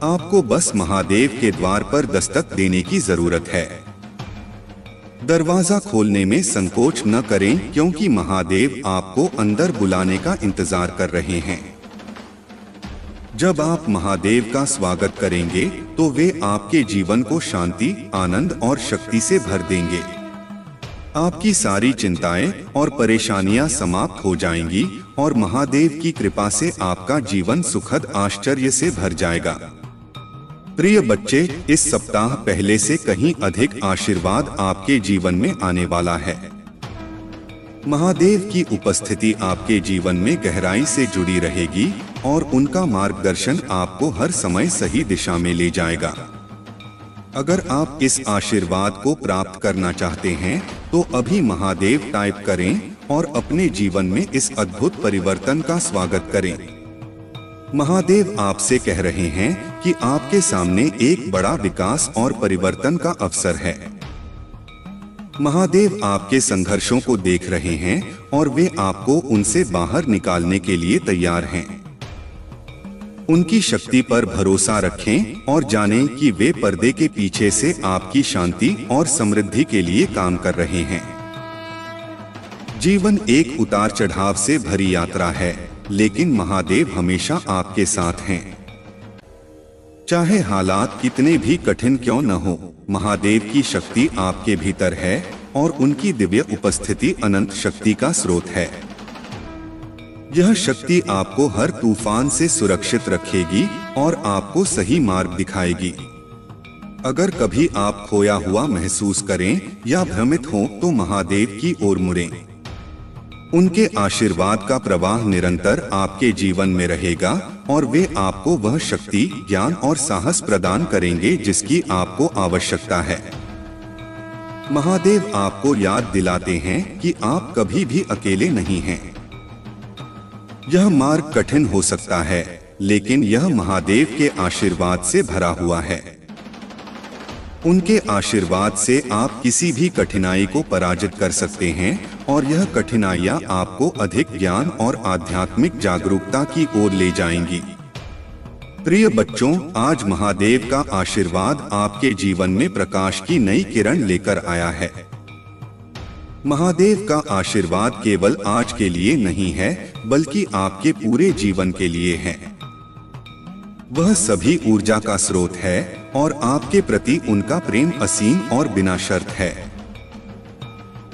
आपको बस महादेव के द्वार पर दस्तक देने की जरूरत है। दरवाजा खोलने में संकोच न करें, क्योंकि महादेव आपको अंदर बुलाने का इंतजार कर रहे हैं। जब आप महादेव का स्वागत करेंगे तो वे आपके जीवन को शांति, आनंद और शक्ति से भर देंगे। आपकी सारी चिंताएं और परेशानियां समाप्त हो जाएंगी और महादेव की कृपा से आपका जीवन सुखद आश्चर्य से भर जाएगा। प्रिय बच्चे, इस सप्ताह पहले से कहीं अधिक आशीर्वाद आपके जीवन में आने वाला है। महादेव की उपस्थिति आपके जीवन में गहराई से जुड़ी रहेगी और उनका मार्गदर्शन आपको हर समय सही दिशा में ले जाएगा। अगर आप इस आशीर्वाद को प्राप्त करना चाहते हैं तो अभी महादेव टाइप करें और अपने जीवन में इस अद्भुत परिवर्तन का स्वागत करें। महादेव आपसे कह रहे हैं कि आपके सामने एक बड़ा विकास और परिवर्तन का अवसर है। महादेव आपके संघर्षों को देख रहे हैं और वे आपको उनसे बाहर निकालने के लिए तैयार हैं। उनकी शक्ति पर भरोसा रखें और जानें कि वे पर्दे के पीछे से आपकी शांति और समृद्धि के लिए काम कर रहे हैं। जीवन एक उतार चढ़ाव से भरी यात्रा है, लेकिन महादेव हमेशा आपके साथ हैं। चाहे हालात कितने भी कठिन क्यों न हो, महादेव की शक्ति आपके भीतर है और उनकी दिव्य उपस्थिति अनंत शक्ति का स्रोत है। यह शक्ति आपको हर तूफान से सुरक्षित रखेगी और आपको सही मार्ग दिखाएगी। अगर कभी आप खोया हुआ महसूस करें या भ्रमित हों तो महादेव की ओर मुड़ें। उनके आशीर्वाद का प्रवाह निरंतर आपके जीवन में रहेगा और वे आपको वह शक्ति, ज्ञान और साहस प्रदान करेंगे जिसकी आपको आवश्यकता है। महादेव आपको याद दिलाते हैं कि आप कभी भी अकेले नहीं हैं। यह मार्ग कठिन हो सकता है, लेकिन यह महादेव के आशीर्वाद से भरा हुआ है। उनके आशीर्वाद से आप किसी भी कठिनाई को पराजित कर सकते हैं और यह कठिनाइयां आपको अधिक ज्ञान और आध्यात्मिक जागरूकता की ओर ले जाएंगी। प्रिय बच्चों, आज महादेव का आशीर्वाद आपके जीवन में प्रकाश की नई किरण लेकर आया है। महादेव का आशीर्वाद केवल आज के लिए नहीं है, बल्कि आपके पूरे जीवन के लिए है। वह सभी ऊर्जा का स्रोत है और आपके प्रति उनका प्रेम असीम और बिना शर्त है।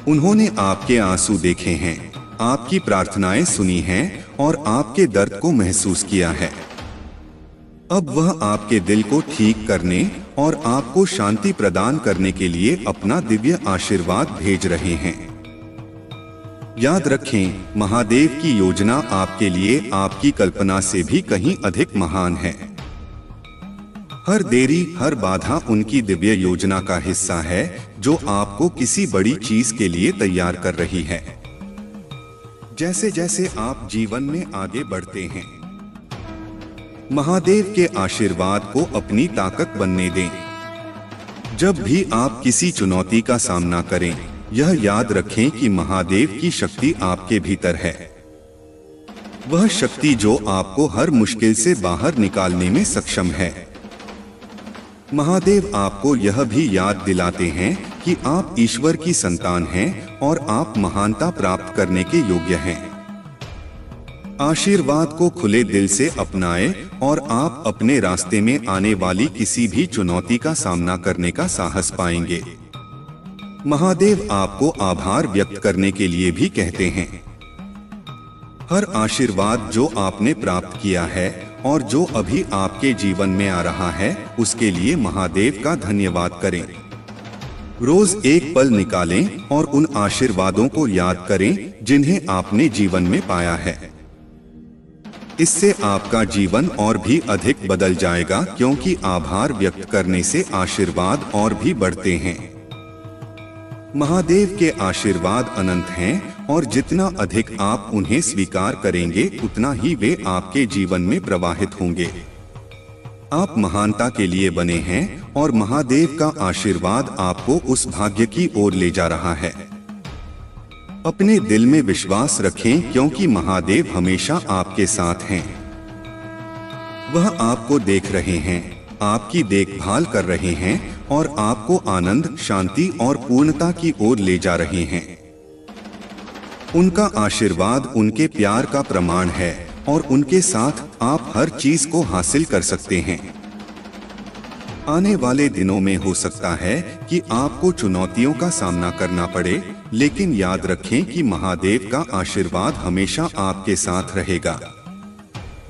उन्होंने आपके आंसू देखे हैं, आपकी प्रार्थनाएं सुनी हैं और आपके दर्द को महसूस किया है। अब वह आपके दिल को ठीक करने और आपको शांति प्रदान करने के लिए अपना दिव्य आशीर्वाद भेज रहे हैं। याद रखें, महादेव की योजना आपके लिए आपकी कल्पना से भी कहीं अधिक महान है। हर देरी, हर बाधा उनकी दिव्य योजना का हिस्सा है जो आपको किसी बड़ी चीज के लिए तैयार कर रही है। जैसे जैसे आप जीवन में आगे बढ़ते हैं, महादेव के आशीर्वाद को अपनी ताकत बनने दें। जब भी आप किसी चुनौती का सामना करें, यह याद रखें कि महादेव की शक्ति आपके भीतर है। वह शक्ति जो आपको हर मुश्किल से बाहर निकालने में सक्षम है। महादेव आपको यह भी याद दिलाते हैं कि आप ईश्वर की संतान हैं और आप महानता प्राप्त करने के योग्य हैं। आशीर्वाद को खुले दिल से अपनाएं और आप अपने रास्ते में आने वाली किसी भी चुनौती का सामना करने का साहस पाएंगे। महादेव आपको आभार व्यक्त करने के लिए भी कहते हैं। हर आशीर्वाद जो आपने प्राप्त किया है और जो अभी आपके जीवन में आ रहा है, उसके लिए महादेव का धन्यवाद करें। रोज एक पल निकालें और उन आशीर्वादों को याद करें जिन्हें आपने जीवन में पाया है। इससे आपका जीवन और भी अधिक बदल जाएगा, क्योंकि आभार व्यक्त करने से आशीर्वाद और भी बढ़ते हैं। महादेव के आशीर्वाद अनंत हैं और जितना अधिक आप उन्हें स्वीकार करेंगे, उतना ही वे आपके जीवन में प्रवाहित होंगे। आप महानता के लिए बने हैं और महादेव का आशीर्वाद आपको उस भाग्य की ओर ले जा रहा है। अपने दिल में विश्वास रखें क्योंकि महादेव हमेशा आपके साथ हैं। वह आपको देख रहे हैं, आपकी देखभाल कर रहे हैं और आपको आनंद, शांति और पूर्णता की ओर ले जा रहे हैं। उनका आशीर्वाद उनके प्यार का प्रमाण है और उनके साथ आप हर चीज को हासिल कर सकते हैं। आने वाले दिनों में हो सकता है कि आपको चुनौतियों का सामना करना पड़े, लेकिन याद रखें कि महादेव का आशीर्वाद हमेशा आपके साथ रहेगा।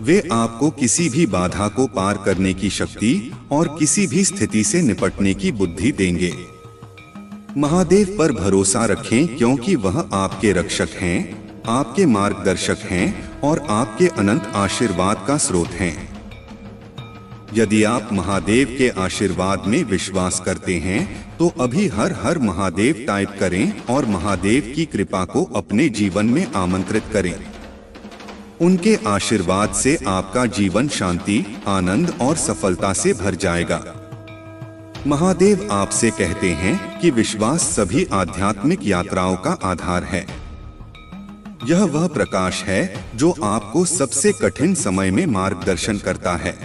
वे आपको किसी भी बाधा को पार करने की शक्ति और किसी भी स्थिति से निपटने की बुद्धि देंगे। महादेव पर भरोसा रखें क्योंकि वह आपके रक्षक हैं, आपके मार्गदर्शक हैं और आपके अनंत आशीर्वाद का स्रोत हैं। यदि आप महादेव के आशीर्वाद में विश्वास करते हैं तो अभी हर हर महादेव टाइप करें और महादेव की कृपा को अपने जीवन में आमंत्रित करें। उनके आशीर्वाद से आपका जीवन शांति, आनंद और सफलता से भर जाएगा। महादेव आपसे कहते हैं कि विश्वास सभी आध्यात्मिक यात्राओं का आधार है। यह वह प्रकाश है जो आपको सबसे कठिन समय में मार्गदर्शन करता है।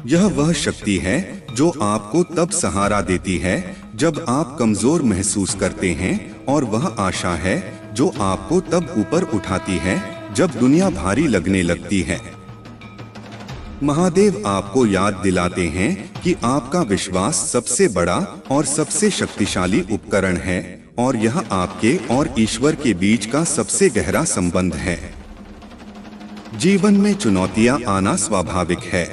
यह वह शक्ति है जो आपको तब सहारा देती है जब आप कमजोर महसूस करते हैं और वह आशा है जो आपको तब ऊपर उठाती है जब दुनिया भारी लगने लगती है। महादेव आपको याद दिलाते हैं कि आपका विश्वास सबसे बड़ा और सबसे शक्तिशाली उपकरण है और यह आपके और ईश्वर के बीच का सबसे गहरा संबंध है। जीवन में चुनौतियां आना स्वाभाविक है।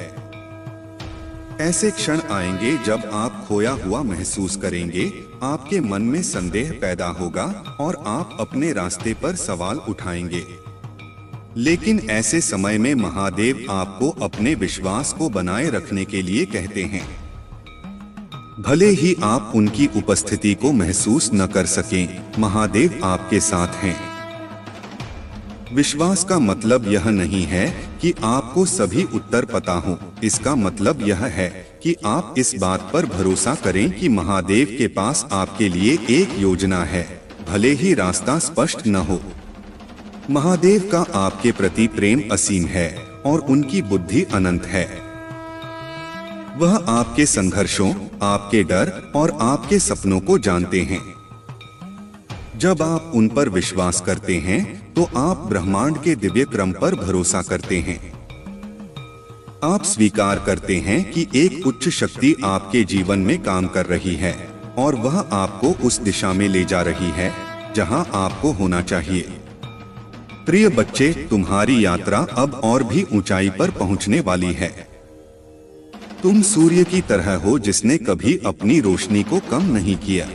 ऐसे क्षण आएंगे जब आप खोया हुआ महसूस करेंगे, आपके मन में संदेह पैदा होगा और आप अपने रास्ते पर सवाल उठाएंगे। लेकिन ऐसे समय में महादेव आपको अपने विश्वास को बनाए रखने के लिए कहते हैं। भले ही आप उनकी उपस्थिति को महसूस न कर सकें, महादेव आपके साथ हैं। विश्वास का मतलब यह नहीं है कि आपको सभी उत्तर पता हो। इसका मतलब यह है कि आप इस बात पर भरोसा करें कि महादेव के पास आपके लिए एक योजना है, भले ही रास्ता स्पष्ट न हो। महादेव का आपके प्रति प्रेम असीम है और उनकी बुद्धि अनंत है। वह आपके संघर्षों, आपके डर और आपके सपनों को जानते हैं। जब आप उन पर विश्वास करते हैं तो आप ब्रह्मांड के दिव्य क्रम पर भरोसा करते हैं। आप स्वीकार करते हैं कि एक उच्च शक्ति आपके जीवन में काम कर रही है और वह आपको उस दिशा में ले जा रही है जहां आपको होना चाहिए। प्रिय बच्चे, तुम्हारी यात्रा अब और भी ऊंचाई पर पहुंचने वाली है। तुम सूर्य की तरह हो जिसने कभी अपनी रोशनी को कम नहीं किया।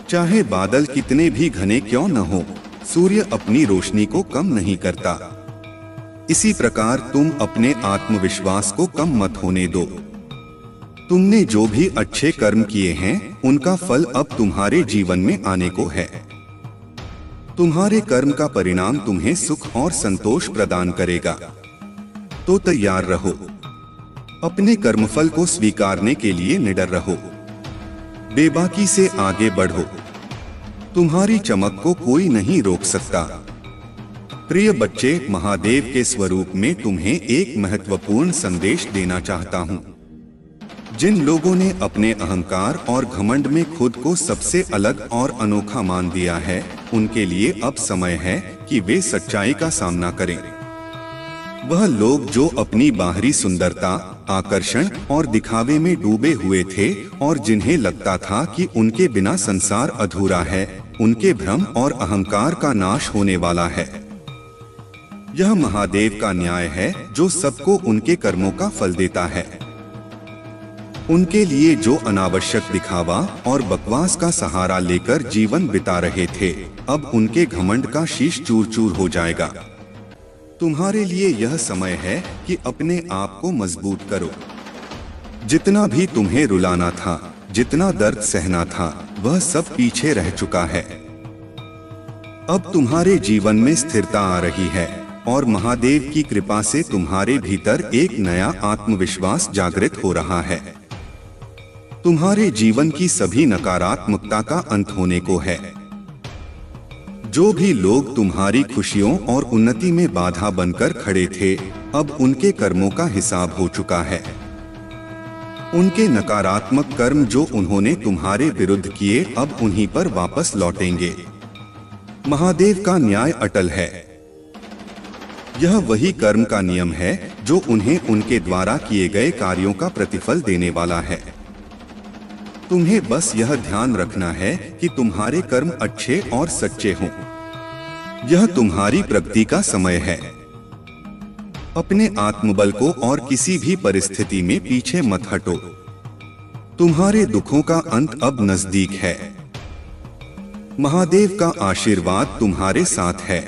चाहे बादल कितने भी घने क्यों न हो, सूर्य अपनी रोशनी को कम नहीं करता। इसी प्रकार तुम अपने आत्मविश्वास को कम मत होने दो। तुमने जो भी अच्छे कर्म किए हैं, उनका फल अब तुम्हारे जीवन में आने को है। तुम्हारे कर्म का परिणाम तुम्हें सुख और संतोष प्रदान करेगा। तो तैयार रहो। अपने कर्मफल को स्वीकारने के लिए निडर रहो। बेबाकी से आगे बढ़ो। तुम्हारी चमक को कोई नहीं रोक सकता। प्रिय बच्चे, महादेव के स्वरूप में तुम्हें एक महत्वपूर्ण संदेश देना चाहता हूँ। जिन लोगों ने अपने अहंकार और घमंड में खुद को सबसे अलग और अनोखा मान दिया है, उनके लिए अब समय है कि वे सच्चाई का सामना करें। वह लोग जो अपनी बाहरी सुंदरता, आकर्षण और दिखावे में डूबे हुए थे और जिन्हें लगता था कि उनके बिना संसार अधूरा है, उनके भ्रम और अहंकार का नाश होने वाला है। यह महादेव का न्याय है जो सबको उनके कर्मों का फल देता है। उनके लिए जो अनावश्यक दिखावा और बकवास का सहारा लेकर जीवन बिता रहे थे, अब उनके घमंड का शीश चूर चूर हो जाएगा। तुम्हारे लिए यह समय है कि अपने आप को मजबूत करो। जितना भी तुम्हें रुलाना था, जितना दर्द सहना था, वह सब पीछे रह चुका है। अब तुम्हारे जीवन में स्थिरता आ रही है और महादेव की कृपा से तुम्हारे भीतर एक नया आत्मविश्वास जागृत हो रहा है। तुम्हारे जीवन की सभी नकारात्मकता का अंत होने को है। जो भी लोग तुम्हारी खुशियों और उन्नति में बाधा बनकर खड़े थे, अब उनके कर्मों का हिसाब हो चुका है। उनके नकारात्मक कर्म जो उन्होंने तुम्हारे विरुद्ध किए, अब उन्हीं पर वापस लौटेंगे। महादेव का न्याय अटल है। यह वही कर्म का नियम है जो उन्हें उनके द्वारा किए गए कार्यों का प्रतिफल देने वाला है। तुम्हें बस यह ध्यान रखना है कि तुम्हारे कर्म अच्छे और सच्चे हों। यह तुम्हारी प्रगति का समय है। अपने आत्मबल को और किसी भी परिस्थिति में पीछे मत हटो। तुम्हारे दुखों का अंत अब नजदीक है। महादेव का आशीर्वाद तुम्हारे साथ है।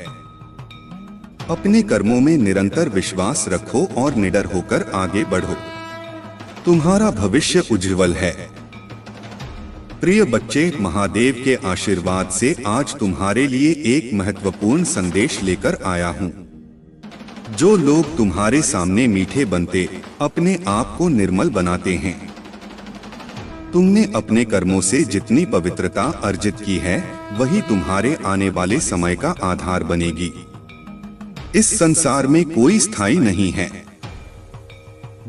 अपने कर्मों में निरंतर विश्वास रखो और निडर होकर आगे बढ़ो। तुम्हारा भविष्य उज्जवल है। प्रिय बच्चे, महादेव के आशीर्वाद से आज तुम्हारे लिए एक महत्वपूर्ण संदेश लेकर आया हूँ। जो लोग तुम्हारे सामने मीठे बनते, अपने आप को निर्मल बनाते हैं। तुमने अपने कर्मों से जितनी पवित्रता अर्जित की है, वही तुम्हारे आने वाले समय का आधार बनेगी। इस संसार में कोई स्थायी नहीं है।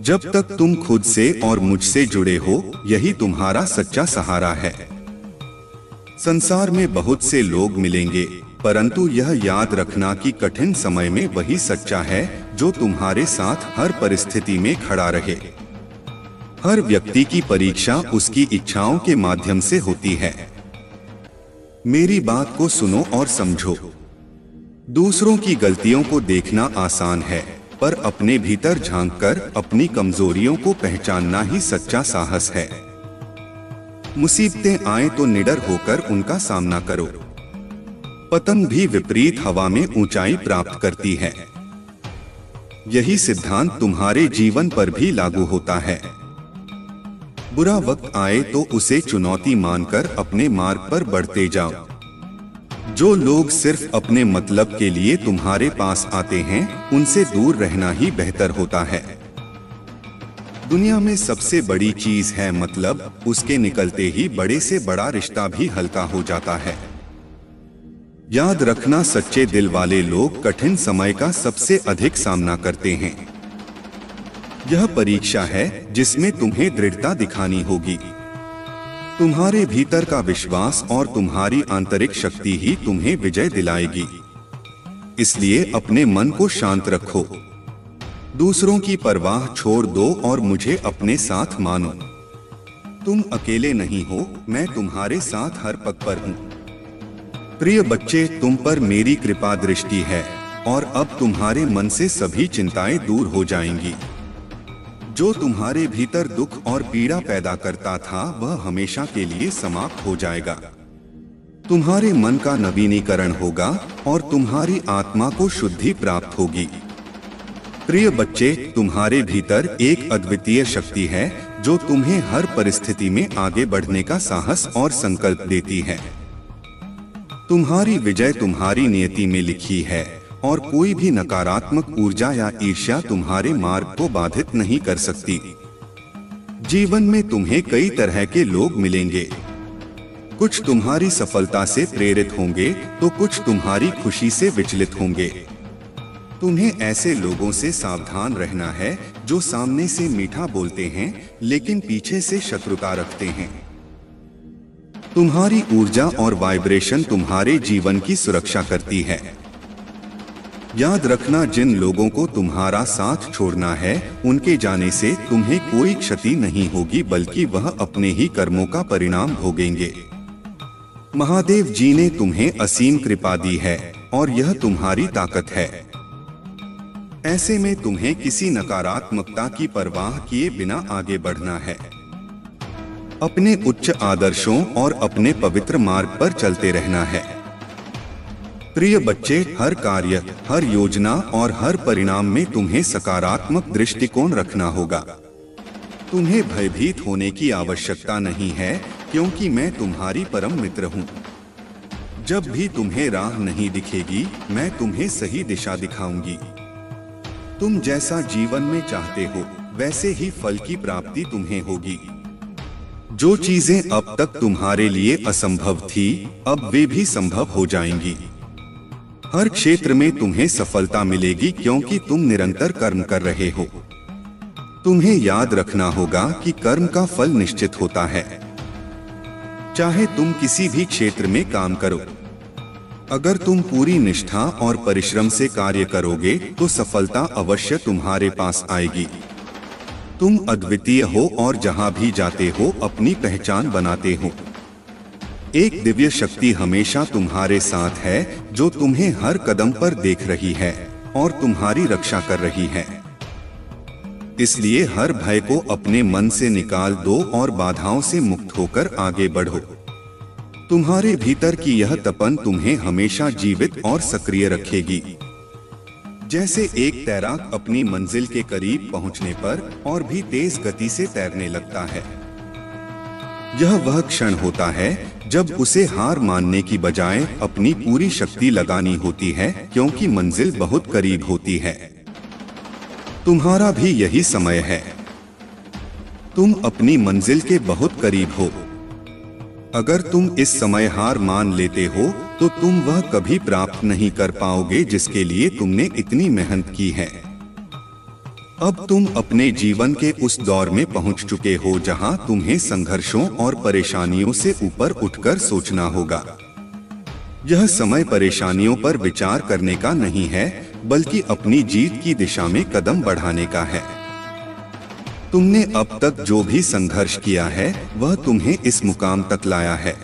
जब तक तुम खुद से और मुझसे जुड़े हो, यही तुम्हारा सच्चा सहारा है। संसार में बहुत से लोग मिलेंगे, परंतु यह याद रखना कि कठिन समय में वही सच्चा है जो तुम्हारे साथ हर परिस्थिति में खड़ा रहे। हर व्यक्ति की परीक्षा उसकी इच्छाओं के माध्यम से होती है। मेरी बात को सुनो और समझो। दूसरों की गलतियों को देखना आसान है, पर अपने भीतर झांककर अपनी कमजोरियों को पहचानना ही सच्चा साहस है। मुसीबतें आए तो निडर होकर उनका सामना करो। पतंग भी विपरीत हवा में ऊंचाई प्राप्त करती है। यही सिद्धांत तुम्हारे जीवन पर भी लागू होता है। बुरा वक्त आए तो उसे चुनौती मानकर अपने मार्ग पर बढ़ते जाओ। जो लोग सिर्फ अपने मतलब के लिए तुम्हारे पास आते हैं, उनसे दूर रहना ही बेहतर होता है। दुनिया में सबसे बड़ी चीज है मतलब, उसके निकलते ही बड़े से बड़ा रिश्ता भी हल्का हो जाता है। याद रखना, सच्चे दिल वाले लोग कठिन समय का सबसे अधिक सामना करते हैं। यह परीक्षा है जिसमें तुम्हें दृढ़ता दिखानी होगी। तुम्हारे भीतर का विश्वास और तुम्हारी आंतरिक शक्ति ही तुम्हें विजय दिलाएगी। इसलिए अपने मन को शांत रखो। दूसरों की परवाह छोड़ दो और मुझे अपने साथ मानो। तुम अकेले नहीं हो, मैं तुम्हारे साथ हर पग पर हूँ। प्रिय बच्चे, तुम पर मेरी कृपा दृष्टि है और अब तुम्हारे मन से सभी चिंताएं दूर हो जाएंगी। जो तुम्हारे भीतर दुख और पीड़ा पैदा करता था, वह हमेशा के लिए समाप्त हो जाएगा। तुम्हारे मन का नवीनीकरण होगा और तुम्हारी आत्मा को शुद्धि प्राप्त होगी। प्रिय बच्चे, तुम्हारे भीतर एक अद्वितीय शक्ति है जो तुम्हें हर परिस्थिति में आगे बढ़ने का साहस और संकल्प देती है। तुम्हारी विजय तुम्हारी नियति में लिखी है और कोई भी नकारात्मक ऊर्जा या ईर्ष्या तुम्हारे मार्ग को बाधित नहीं कर सकती। जीवन में तुम्हें कई तरह के लोग मिलेंगे। कुछ तुम्हारी सफलता से प्रेरित होंगे तो कुछ तुम्हारी खुशी से विचलित होंगे। तुम्हें ऐसे लोगों से सावधान रहना है जो सामने से मीठा बोलते हैं लेकिन पीछे से शत्रुता रखते हैं। तुम्हारी ऊर्जा और वाइब्रेशन तुम्हारे जीवन की सुरक्षा करती है। याद रखना, जिन लोगों को तुम्हारा साथ छोड़ना है, उनके जाने से तुम्हें कोई क्षति नहीं होगी, बल्कि वह अपने ही कर्मों का परिणाम भोगेंगे। महादेव जी ने तुम्हें असीम कृपा दी है और यह तुम्हारी ताकत है। ऐसे में तुम्हें किसी नकारात्मकता की परवाह किए बिना आगे बढ़ना है। अपने उच्च आदर्शों और अपने पवित्र मार्ग पर चलते रहना है। प्रिय बच्चे, हर कार्य, हर योजना और हर परिणाम में तुम्हें सकारात्मक दृष्टिकोण रखना होगा। तुम्हें भयभीत होने की आवश्यकता नहीं है, क्योंकि मैं तुम्हारी परम मित्र हूँ। जब भी तुम्हें राह नहीं दिखेगी, मैं तुम्हें सही दिशा दिखाऊंगी। तुम जैसा जीवन में चाहते हो, वैसे ही फल की प्राप्ति तुम्हें होगी। जो चीजें अब तक तुम्हारे लिए असंभव थी, अब वे भी संभव हो जाएंगी। हर क्षेत्र में तुम्हें सफलता मिलेगी क्योंकि तुम निरंतर कर्म कर रहे हो। तुम्हें याद रखना होगा कि कर्म का फल निश्चित होता है, चाहे तुम किसी भी क्षेत्र में काम करो। अगर तुम पूरी निष्ठा और परिश्रम से कार्य करोगे तो सफलता अवश्य तुम्हारे पास आएगी। तुम अद्वितीय हो और जहां भी जाते हो अपनी पहचान बनाते हो। एक दिव्य शक्ति हमेशा तुम्हारे साथ है जो तुम्हें हर कदम पर देख रही है और तुम्हारी रक्षा कर रही है। इसलिए हर भय को अपने मन से निकाल दो और बाधाओं से मुक्त होकर आगे बढ़ो। तुम्हारे भीतर की यह तपन तुम्हें हमेशा जीवित और सक्रिय रखेगी। जैसे एक तैराक अपनी मंजिल के करीब पहुंचने पर और भी तेज गति से तैरने लगता है। यह वह क्षण होता है जब उसे हार मानने की बजाय अपनी पूरी शक्ति लगानी होती है, क्योंकि मंजिल बहुत करीब होती है। तुम्हारा भी यही समय है। तुम अपनी मंजिल के बहुत करीब हो। अगर तुम इस समय हार मान लेते हो तो तुम वह कभी प्राप्त नहीं कर पाओगे जिसके लिए तुमने इतनी मेहनत की है। अब तुम अपने जीवन के उस दौर में पहुंच चुके हो जहां तुम्हें संघर्षों और परेशानियों से ऊपर उठकर सोचना होगा। यह समय परेशानियों पर विचार करने का नहीं है, बल्कि अपनी जीत की दिशा में कदम बढ़ाने का है। तुमने अब तक जो भी संघर्ष किया है वह तुम्हें इस मुकाम तक लाया है।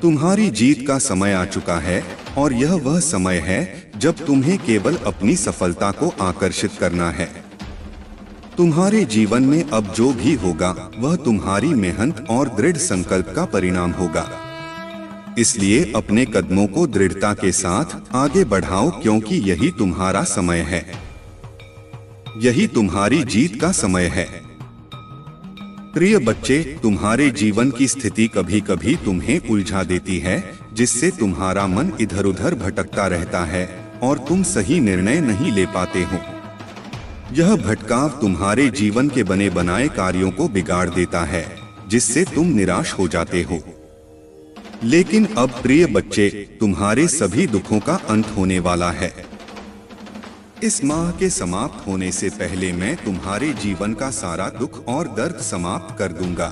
तुम्हारी जीत का समय आ चुका है और यह वह समय है जब तुम्हें केवल अपनी सफलता को आकर्षित करना है। तुम्हारे जीवन में अब जो भी होगा वह तुम्हारी मेहनत और दृढ़ संकल्प का परिणाम होगा। इसलिए अपने कदमों को दृढ़ता के साथ आगे बढ़ाओ, क्योंकि यही तुम्हारा समय है। यही तुम्हारी जीत का समय है। प्रिय बच्चे, तुम्हारे जीवन की स्थिति कभी कभी तुम्हें उलझा देती है, जिससे तुम्हारा मन इधर उधर भटकता रहता है और तुम सही निर्णय नहीं ले पाते हो। यह भटकाव तुम्हारे जीवन के बने बनाए कार्यों को बिगाड़ देता है, जिससे तुम निराश हो जाते हो। लेकिन अब प्रिय बच्चे, तुम्हारे सभी दुखों का अंत होने वाला है। इस माह के समाप्त होने से पहले मैं तुम्हारे जीवन का सारा दुख और दर्द समाप्त कर दूंगा।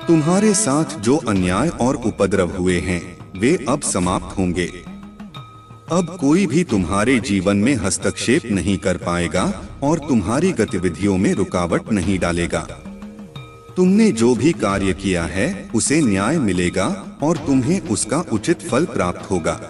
तुम्हारे साथ जो अन्याय और उपद्रव हुए हैं वे अब समाप्त होंगे। अब कोई भी तुम्हारे जीवन में हस्तक्षेप नहीं कर पाएगा और तुम्हारी गतिविधियों में रुकावट नहीं डालेगा। तुमने जो भी कार्य किया है उसे न्याय मिलेगा और तुम्हें उसका उचित फल प्राप्त होगा।